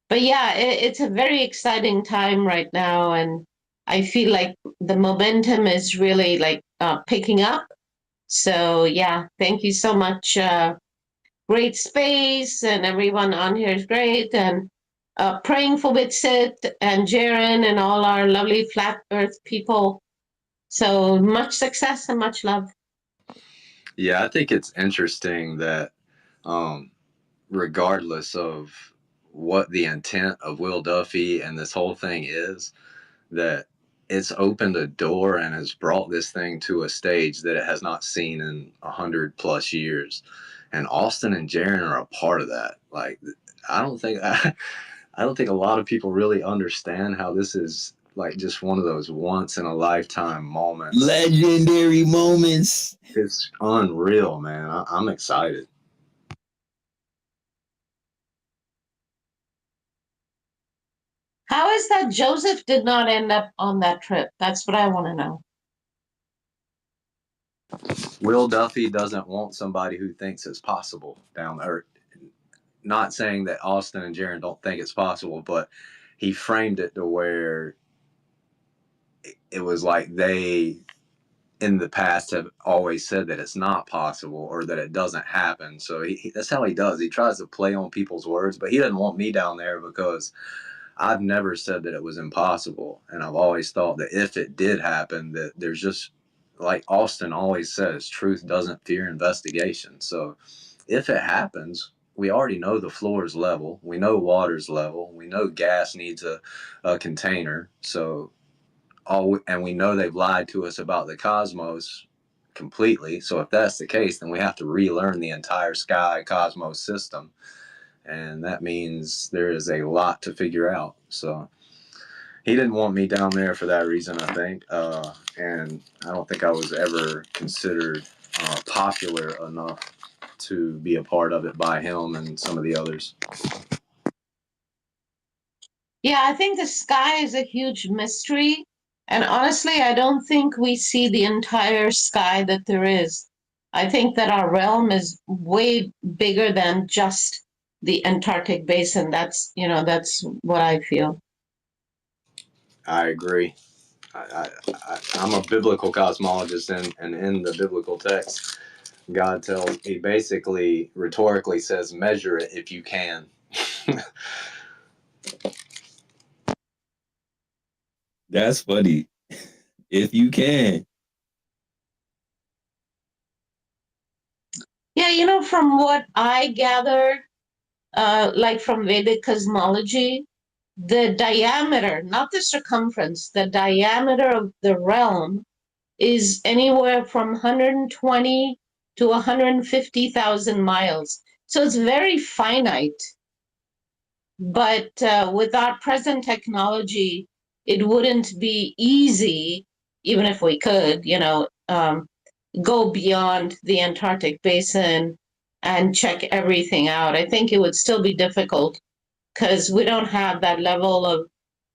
but yeah, it's a very exciting time right now, and I feel like the momentum is really like picking up. So yeah, thank you so much. Great space, and everyone on here is great, and praying for Witsit and Jaren and all our lovely flat earth people. So much success and much love. Yeah, I think it's interesting that regardless of what the intent of Will Duffy and this whole thing is, that it's opened a door and has brought this thing to a stage that it has not seen in 100+ years. And Austin and Jaren are a part of that. Like, I don't think a lot of people really understand how this is like just one of those once in a lifetime moments. Legendary moments. It's unreal, man. I'm excited. How is that Joseph did not end up on that trip? That's what I want to know. Will Duffy doesn't want somebody who thinks it's possible down there. Not saying that Austin and Jaren don't think it's possible, but he framed it to where it was like they in the past have always said that it's not possible or that it doesn't happen. So that's how he does. He tries to play on people's words, but he doesn't want me down there because I've never said that it was impossible. And I've always thought that if it did happen, that there's just, like Austin always says, truth doesn't fear investigation. So if it happens, we already know the floor is level. We know water's level. We know gas needs a container. So and we know they've lied to us about the cosmos completely. So if that's the case, then we have to relearn the entire sky cosmos system. And that means there is a lot to figure out. So he didn't want me down there for that reason, I think. And I don't think I was ever considered popular enough to be a part of it by him and some of the others. Yeah, I think the sky is a huge mystery. And honestly, I don't think we see the entire sky that there is. I think that our realm is way bigger than just the Antarctic basin. That's what I feel. I agree. I'm a biblical cosmologist, and in the biblical text, he basically rhetorically says, measure it if you can. That's funny. If you can. Yeah, from what I gather, like from Vedic cosmology, the diameter, not the circumference, the diameter of the realm is anywhere from 120 to 150,000 miles. So it's very finite. But with our present technology, it wouldn't be easy, even if we could, go beyond the Antarctic basin and check everything out. I think it would still be difficult because we don't have that level of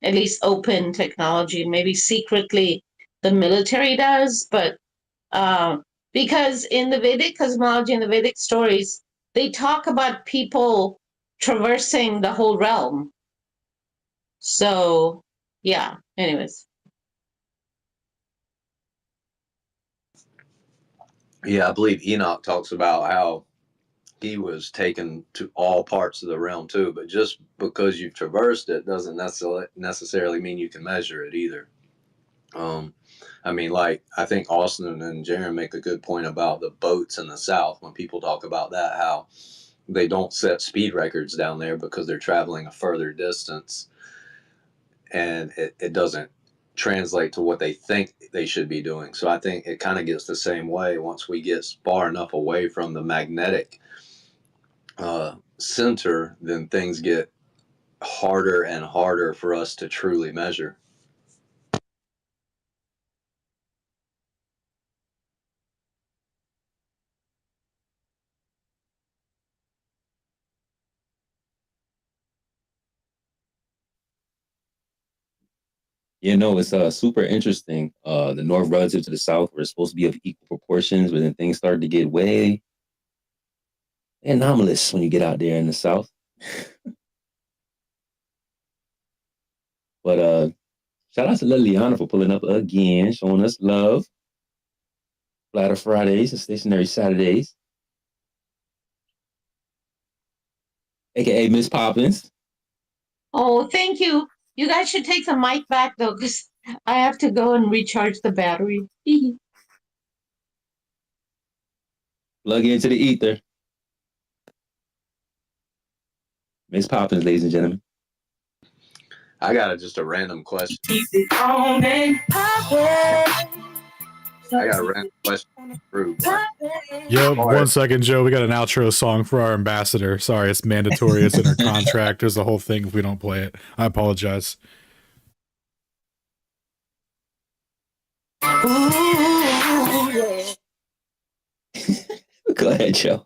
at least open technology. Maybe secretly the military does, but because in the Vedic cosmology and the Vedic stories, they talk about people traversing the whole realm. So, yeah, anyways. Yeah, I believe Enoch talks about how he was taken to all parts of the realm too, but just because you've traversed it doesn't necessarily mean you can measure it either. I mean, like, I think Austin and Jaron make a good point about the boats in the South when people talk about that, how they don't set speed records down there because they're traveling a further distance, and it doesn't translate to what they think they should be doing. So I think it kind of gets the same way once we get far enough away from the magnetic center, then things get harder and harder for us to truly measure. It's super interesting. The north relative to the south were supposed to be of equal proportions, but then things started to get way anomalous when you get out there in the south. But shout out to Liliana for pulling up again, showing us love. Flatter Fridays and Stationary Saturdays, aka Miss Poppins. Oh, thank you. You guys should take the mic back though, because I have to go and recharge the battery. Plug into the ether. Miss Poppins, ladies and gentlemen. I got just a random question. I got a random question. Yep, 1 second, Joe. We got an outro song for our ambassador. Sorry, it's mandatory. It's in our contract. There's a whole thing if we don't play it. I apologize. Go ahead, Joe.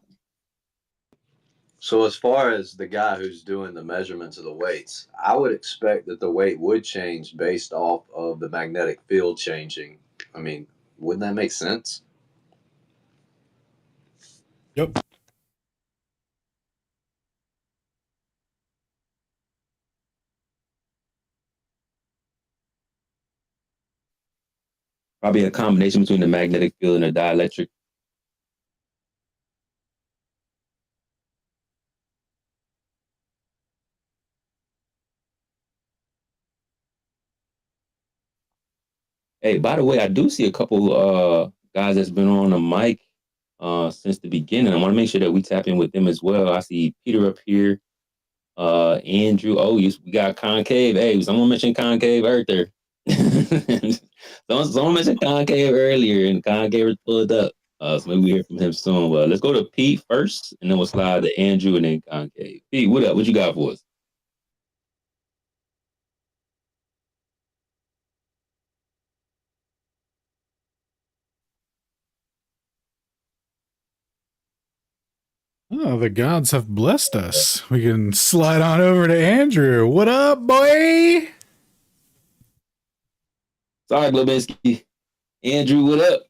So as far as the guy who's doing the measurements of the weights, I would expect that the weight would change based off of the magnetic field changing. I mean, wouldn't that make sense? Yep. Probably a combination between the magnetic field and the dielectric. Hey, by the way, I do see a couple guys that's been on the mic since the beginning. I want to make sure that we tap in with them as well. I see Peter up here, Andrew. Oh, we got Concave. Hey, someone mentioned Concave Earther. someone mentioned Concave earlier, and Concave pulled up. So maybe we hear from him soon. Well, let's go to Pete first, and then we'll slide to Andrew and then Concave. Pete, what up? What you got for us? Oh, the gods have blessed us. We can slide on over to Andrew. What up, boy? Sorry, Globinski. Andrew, what up?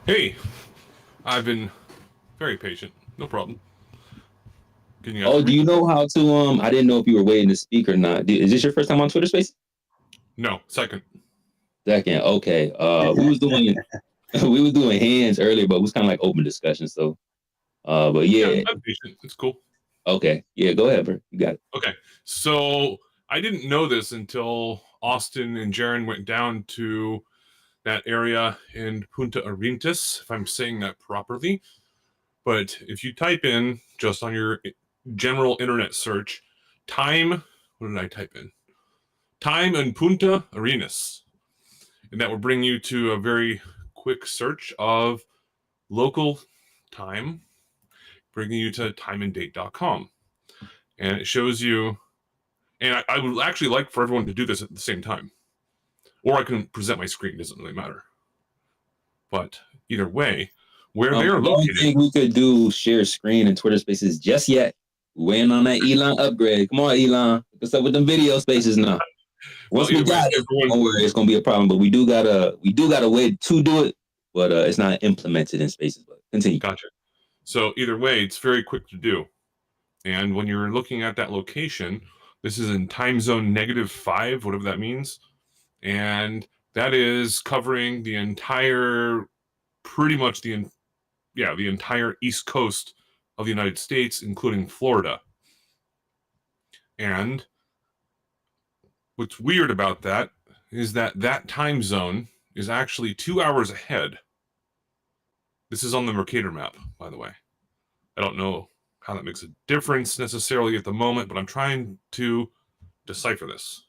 Hey, I've been very patient. No problem. Can you guys Oh, hear do me? you know how to? I didn't know if you were waiting to speak or not. Is this your first time on Twitter Space? No, second. Second, okay. We was doing hands earlier, but it was kind of like open discussion. So, but yeah, I'm patient. It's cool. okay, yeah. Go ahead, bro. You got it. Okay, so I didn't know this until Austin and Jaron went down to that area in Punta Arenas, if I'm saying that properly. But if you type in just on your general internet search, time, what did I type in? Time in Punta Arenas. And that will bring you to a very quick search of local time, bringing you to timeanddate.com. And it shows you, and I would actually like for everyone to do this at the same time. Or I can present my screen, doesn't really matter. But either way, where I they're don't located. think we could do share screen and Twitter Spaces just yet. Waiting on that Elon upgrade. Come on, Elon. What's up with them video spaces now? Once we got it, don't worry, it's gonna be a problem. But we do got a way to do it, but it's not implemented in Spaces. But continue. Gotcha. So either way, it's very quick to do. And when you're looking at that location, this is in time zone -5, whatever that means. And that is covering the entire, pretty much the entire East Coast of the United States, including Florida. And what's weird about that is that that time zone is actually 2 hours ahead. This is on the Mercator map, by the way. I don't know how that makes a difference necessarily at the moment, but I'm trying to decipher this.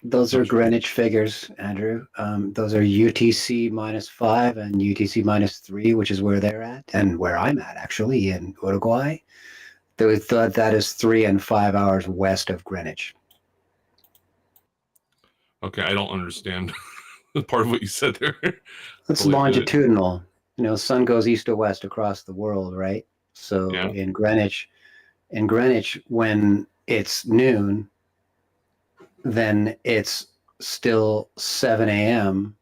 Those are Greenwich figures, Andrew. Those are UTC -5 and UTC -3, which is where they're at and where I'm at, actually, in Uruguay. That is 3 and 5 hours west of Greenwich. Okay, I don't understand part of what you said there. It's longitudinal. You know, sun goes east to west across the world, right? So Yeah. in Greenwich, when it's noon, then it's still 7 a.m.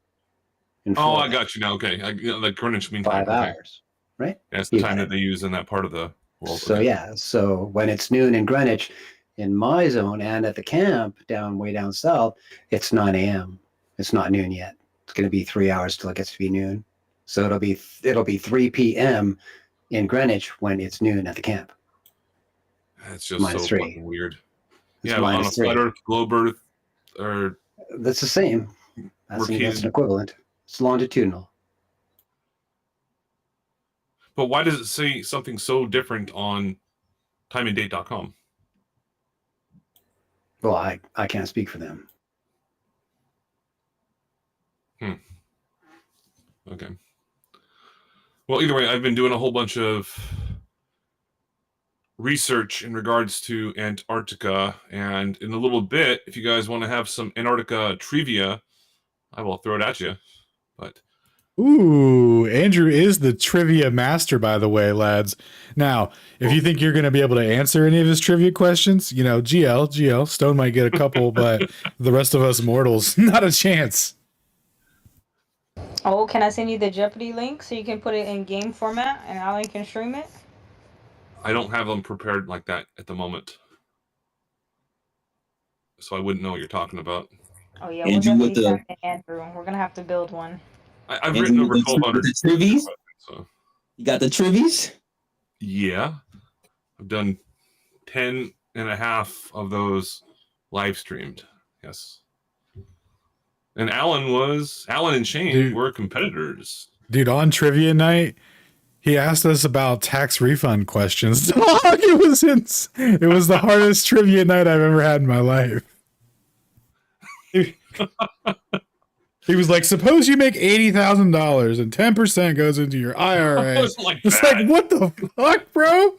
in Oh, Florida. I got you now. Okay, like Greenwich Mean 5 Time. Okay. hours, right? That's the You time got that they use in that part of the world. So okay. yeah, so when it's noon in Greenwich, in my zone and at the camp way down south, it's 9 a.m. It's not noon yet. It's going to be 3 hours till it gets to be noon. So it'll be 3 p.m. in Greenwich when it's noon at the camp. That's just so -3. fucking weird. It's Yeah, on a -3. flat Earth, globe Earth, or that's the same. That's an equivalent. It's longitudinal. But why does it say something so different on timeanddate.com? Well, I can't speak for them. Okay. Well, either way, I've been doing a whole bunch of research in regards to Antarctica, and in a little bit, if you guys want to have some Antarctica trivia, I will throw it at you. But Ooh, Andrew is the trivia master, by the way, lads. Now, if you think you're going to be able to answer any of his trivia questions, you know, GL, Stone might get a couple, but the rest of us mortals, not a chance. Oh, can I send you the Jeopardy link so you can put it in game format and Alan can stream it? I don't have them prepared like that at the moment, so I wouldn't know what you're talking about. Oh yeah, we'll definitely send it to Andrew. We're gonna have to build one. I've written over 1,200. Trivies? So. You got the trivies? Yeah. I've done 10 and a half of those live streamed. Yes. And Alan and Shane were competitors. Dude, on trivia night, he asked us about tax refund questions. It was the hardest trivia night I've ever had in my life. He was like, suppose you make $80,000 and 10% goes into your IRA. It's like, what the fuck, bro?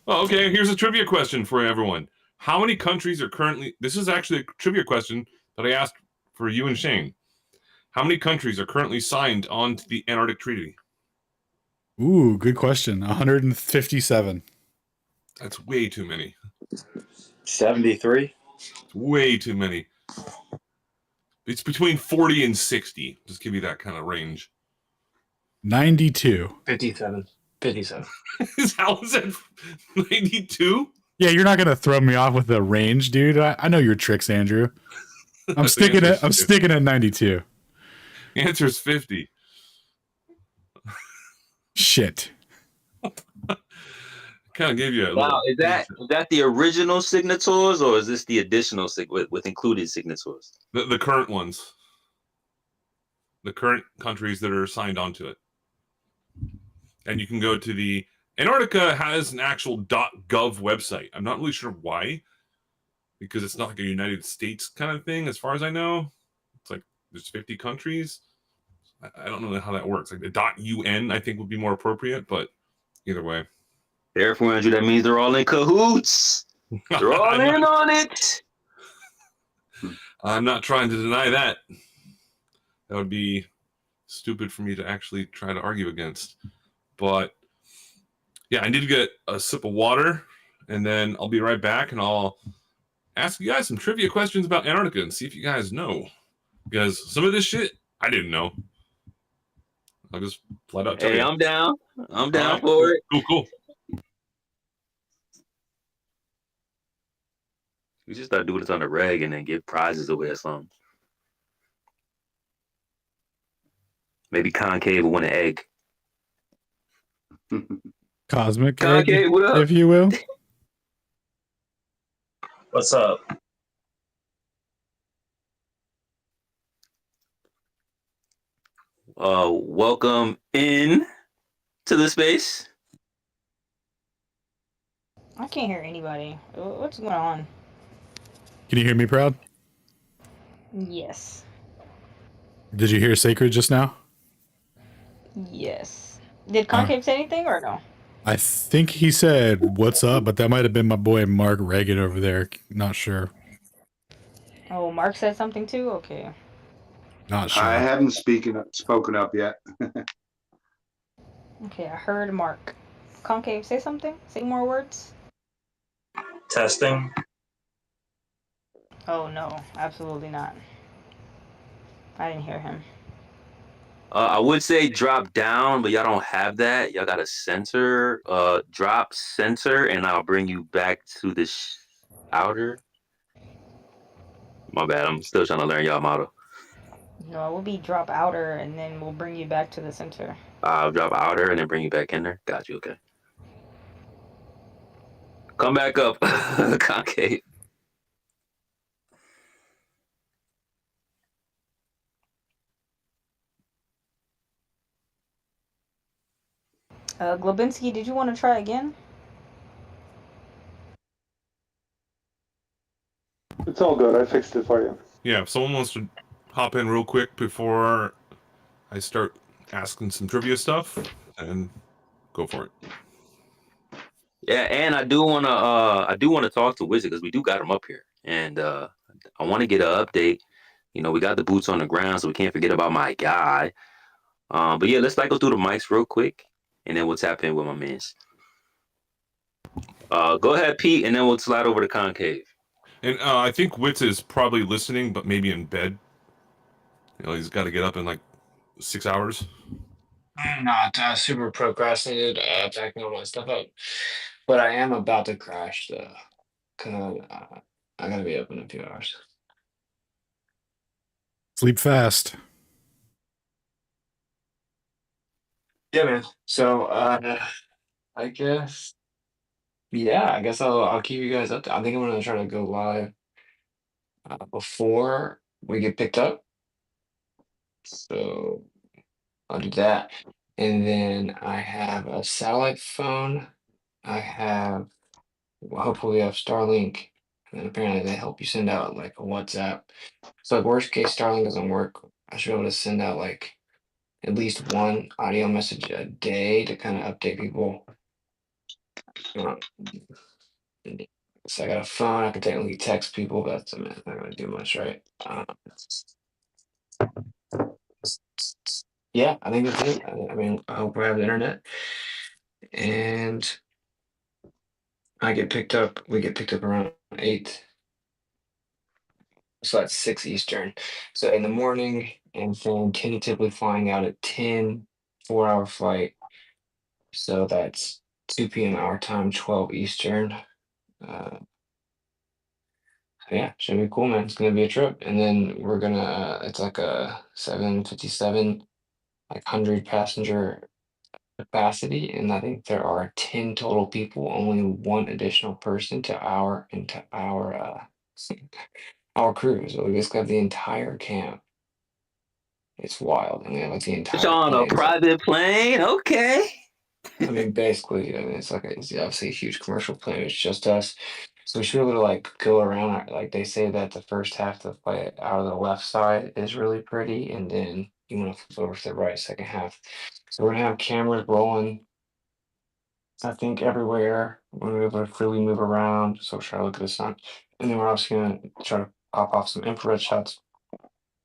Well, okay, here's a trivia question for everyone. How many countries are currently... This is actually a trivia question that I asked for you and Shane. How many countries are currently signed on to the Antarctic Treaty? Ooh, good question. 157. That's way too many. 73. It's way too many. It's between 40 and 60. Just give you that kind of range. 92. 57. 57. How is that 92? Yeah, you're not gonna throw me off with a range, dude. I know your tricks, Andrew. I'm sticking at 92. The answer is 50. Shit. Kind of gave you a Wow, little. is that the original signatories, or is this the additional with included signatories? The current ones. The current countries that are signed onto it. And you can go to the Antarctica has an actual .gov website. I'm not really sure why, because it's not like a United States kind of thing, as far as I know. It's like there's 50 countries. I don't know how that works. Like the .un, I think would be more appropriate, but either way. Therefore, Andrew, that means they're all in cahoots. They're all in on it. I'm not trying to deny that. That would be stupid for me to actually try to argue against. But yeah, I need to get a sip of water, and then I'll be right back, and I'll ask you guys some trivia questions about Antarctica and see if you guys know. Because some of this shit, I didn't know. I'll just flat out tell you. Hey, I'm down. I'm down right, for it. Cool. We just start doing this on the reg and then give prizes away or something. Maybe Concave will win an egg. Cosmic Concave, egg, what up? if you will. What's up? Welcome in to the space. I can't hear anybody. What's going on? Can you hear me, Proud? Yes. Did you hear Sacred just now? Yes. Did Concave say anything or no? I think he said, "What's up?" But that might have been my boy Mark Reagan over there. Not sure. Oh, Mark said something too? Okay. Not sure. I haven't spoken up yet. Okay, I heard Mark. Concave, say something? Say more words? Testing. Oh, no. Absolutely not. I didn't hear him. I would say drop down, but y'all don't have that. Y'all got a center. Drop center, and I'll bring you back to the outer. My bad. I'm still trying to learn y'all model. No, it will be drop outer, and then we'll bring you back to the center. I'll drop outer and then bring you back in there. Got you. Okay. Come back up, Concave. Globinski, did you want to try again? It's all good. I fixed it for you. Yeah, if someone wants to hop in real quick before I start asking some trivia stuff, and go for it. Yeah, and I do wanna talk to Wizard because we do got him up here, and I want to get an update. You know, we got the boots on the ground, so we can't forget about my guy. But yeah, let's go through the mics real quick, and then we'll tap in with my mans. Go ahead, Pete, and then we'll slide over to Concave. And I think Witz is probably listening, but maybe in bed. You know, he's got to get up in like 6 hours. I'm not super procrastinated packing all my stuff up, but I am about to crash though. Cause I gotta be up in a few hours. Sleep fast. Yeah, man. So I guess I guess I'll keep you guys up. I think I'm gonna try to go live before we get picked up. So I'll do that. And then I have a satellite phone. I have hopefully we have Starlink. And then apparently they help you send out like a WhatsApp. So like worst case Starlink doesn't work. I should be able to send out like at least one audio message a day to kind of update people. So I got a phone. I can technically text people, but that's not going to do much, right? Yeah, I think that's it. I mean, I hope we have the internet. And we get picked up around 8. So that's 6 Eastern. So in the morning, and then tentatively flying out at 10, 4-hour flight. So that's 2 p.m. our time, 12 Eastern. Yeah, should be cool, man. It's gonna be a trip. And then we're gonna, it's like a 757, like 100 passenger capacity. And I think there are 10 total people, only one additional person to our crew. So we basically have the entire camp. It's wild. And we have like the It's entire on a plane. private plane. Okay. I mean, basically, I mean, it's obviously a huge commercial plane. It's just us. So we should be able to like go around. Like they say that the first half of the flight out of the left side is really pretty, and then you want to flip over to the right second half. So we're gonna have cameras rolling, I think, everywhere. We're gonna be able to freely move around. So we'll try to look at the sun, and then we're also gonna try to pop off some infrared shots,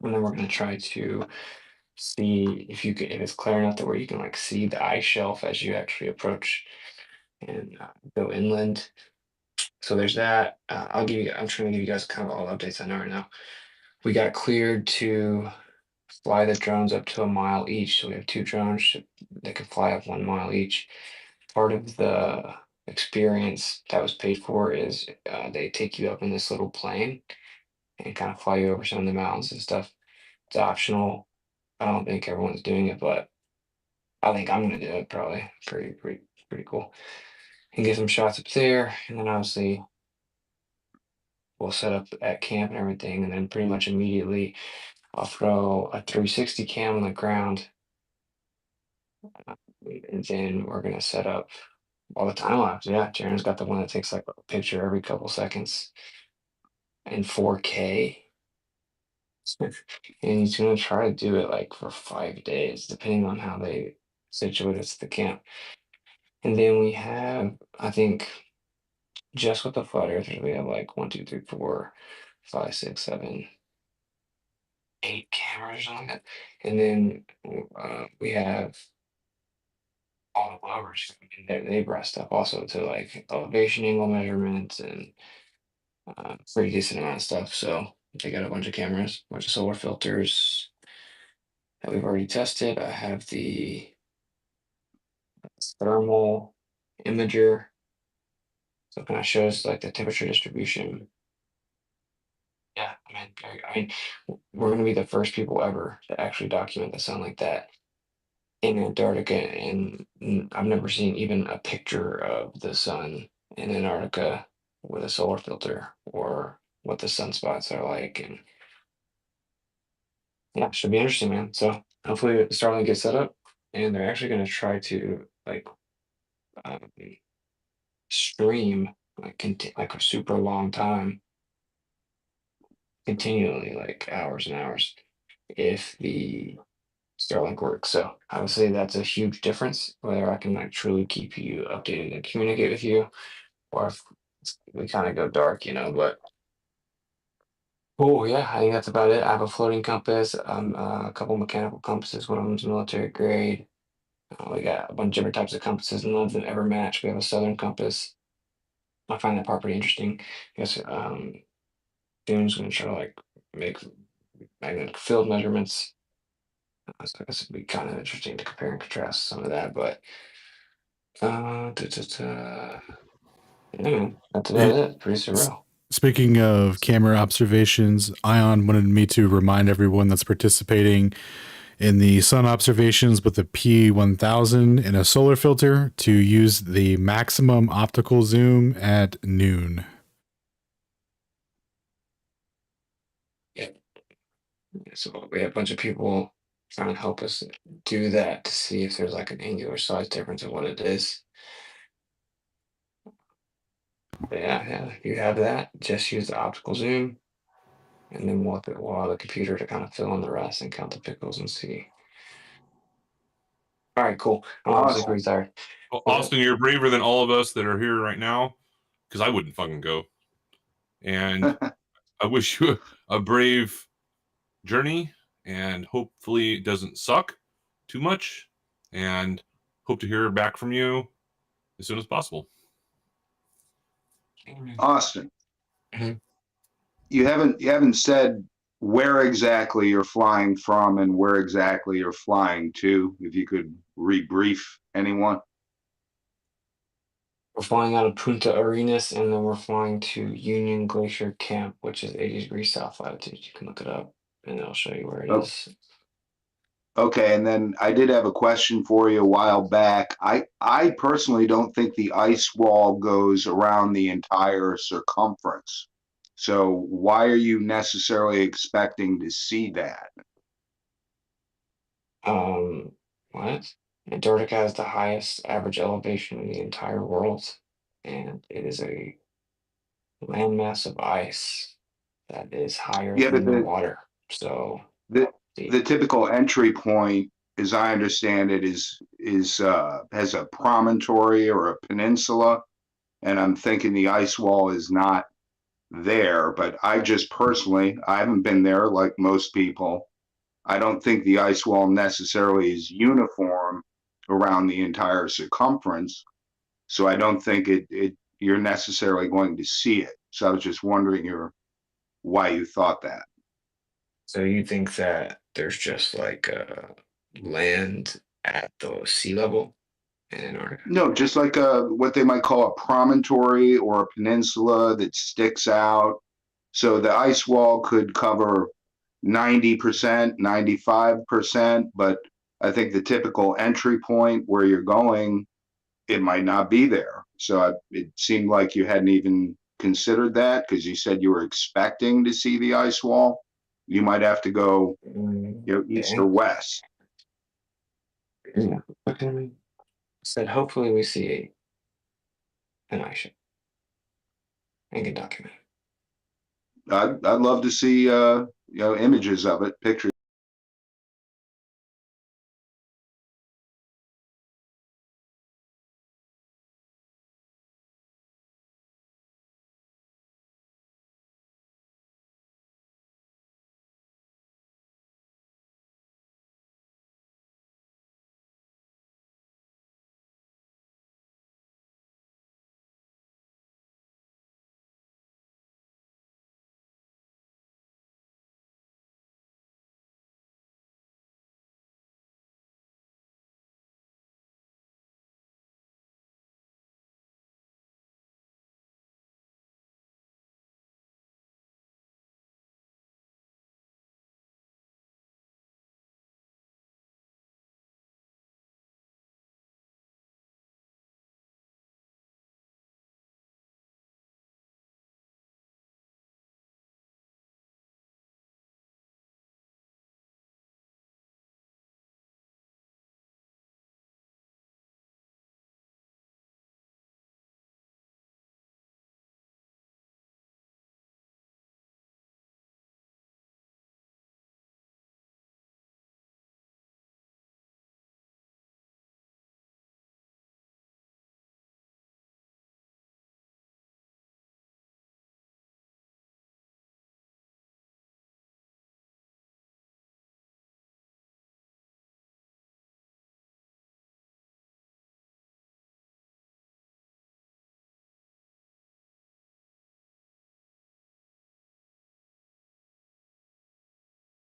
and then we're gonna try to see if it's clear enough that where you can like see the ice shelf as you actually approach and go inland. So there's that. I'm trying to give you guys kind of all updates I know right now. We got cleared to fly the drones up to a mile each. So we have 2 drones that can fly up 1 mile each. Part of the experience that was paid for is they take you up in this little plane and kind of fly you over some of the mountains and stuff. It's optional. I don't think everyone's doing it, but I think I'm gonna do it probably. Pretty cool. And get some shots up there, and then obviously we'll set up at camp and everything, and then pretty much immediately I'll throw a 360 cam on the ground, and then we're gonna set up all the time lapse. Yeah, Jaren's got the one that takes like a picture every couple seconds in 4K. And he's gonna try to do it like for 5 days, depending on how they situate us at the camp. And then we have, I think, just with the flat earthers, we have like 1, 2, 3, 4, 5, 6, 7, 8 cameras or something like that. And then we have all the blowers. I mean, they breast up also to like elevation angle measurements and pretty decent amount of stuff. So they got a bunch of cameras, a bunch of solar filters that we've already tested. I have the thermal imager. So it kind of shows like the temperature distribution. Yeah, I mean, we're going to be the first people ever to actually document the sun like that in Antarctica, and I've never seen even a picture of the sun in Antarctica with a solar filter or what the sunspots are like. And yeah, it should be interesting, man. So hopefully Starlink gets set up, and they're actually going to try to like um, stream like a super long time continually, like hours and hours, if the Starlink works. So obviously that's a huge difference, whether I can like truly keep you updated and communicate with you, or if we kind of go dark, but oh yeah, I think that's about it. I have a floating compass, a couple mechanical compasses, one of them's military grade. We got a bunch of different types of compasses, and none of them ever match. We have a southern compass. I find that part pretty interesting. I guess Dune's gonna try to like make magnetic field measurements. So I guess it'd be kind of interesting to compare and contrast some of that, but yeah, man, that's about it. Pretty surreal. Speaking of camera observations, Ion wanted me to remind everyone that's participating in the sun observations with the P1000 and a solar filter to use the maximum optical zoom at noon. Yeah. So we have a bunch of people trying to help us do that to see if there's like an angular size difference of what it is. But yeah, you have that. Just use the optical zoom, and then we'll allow the computer to kind of fill in the rest and count the pixels and see. All right, cool. I'm obviously pretty tired. Well, Austin, you're braver than all of us that are here right now, because I wouldn't fucking go. And I wish you a brave journey and hopefully it doesn't suck too much, and hope to hear back from you as soon as possible. Austin, Mhm. you haven't said where exactly you're flying from and where exactly you're flying to. If you could rebrief anyone. We're flying out of Punta Arenas, and then we're flying to Union Glacier Camp, which is 80 degrees south latitude. You can look it up, and it'll show you where it Oh, is. okay, and then I did have a question for you a while back. I personally don't think the ice wall goes around the entire circumference. So why are you necessarily expecting to see that? What? Antarctica has the highest average elevation in the entire world, and it is a landmass of ice that is higher Yeah, but than the water. So the the the typical entry point, as I understand it, is has a promontory or a peninsula, and I'm thinking the ice wall is not there. But I just personally, I haven't been there like most people. I don't think the ice wall necessarily is uniform around the entire circumference. So I don't think you're necessarily going to see it. So I was just wondering why you thought that. so you think that there's just like land at the sea level in Antarctica? No, just like what they might call a promontory or a peninsula that sticks out. So the ice wall could cover 90%, 95%, but I think the typical entry point where you're going, it might not be there. So it seemed like you hadn't even considered that because you said you were expecting to see the ice wall. You might have to go, east or Okay. west. Yeah. Okay. Said hopefully we see an ice sheet and can document it. I'd love to see images of it, pictures.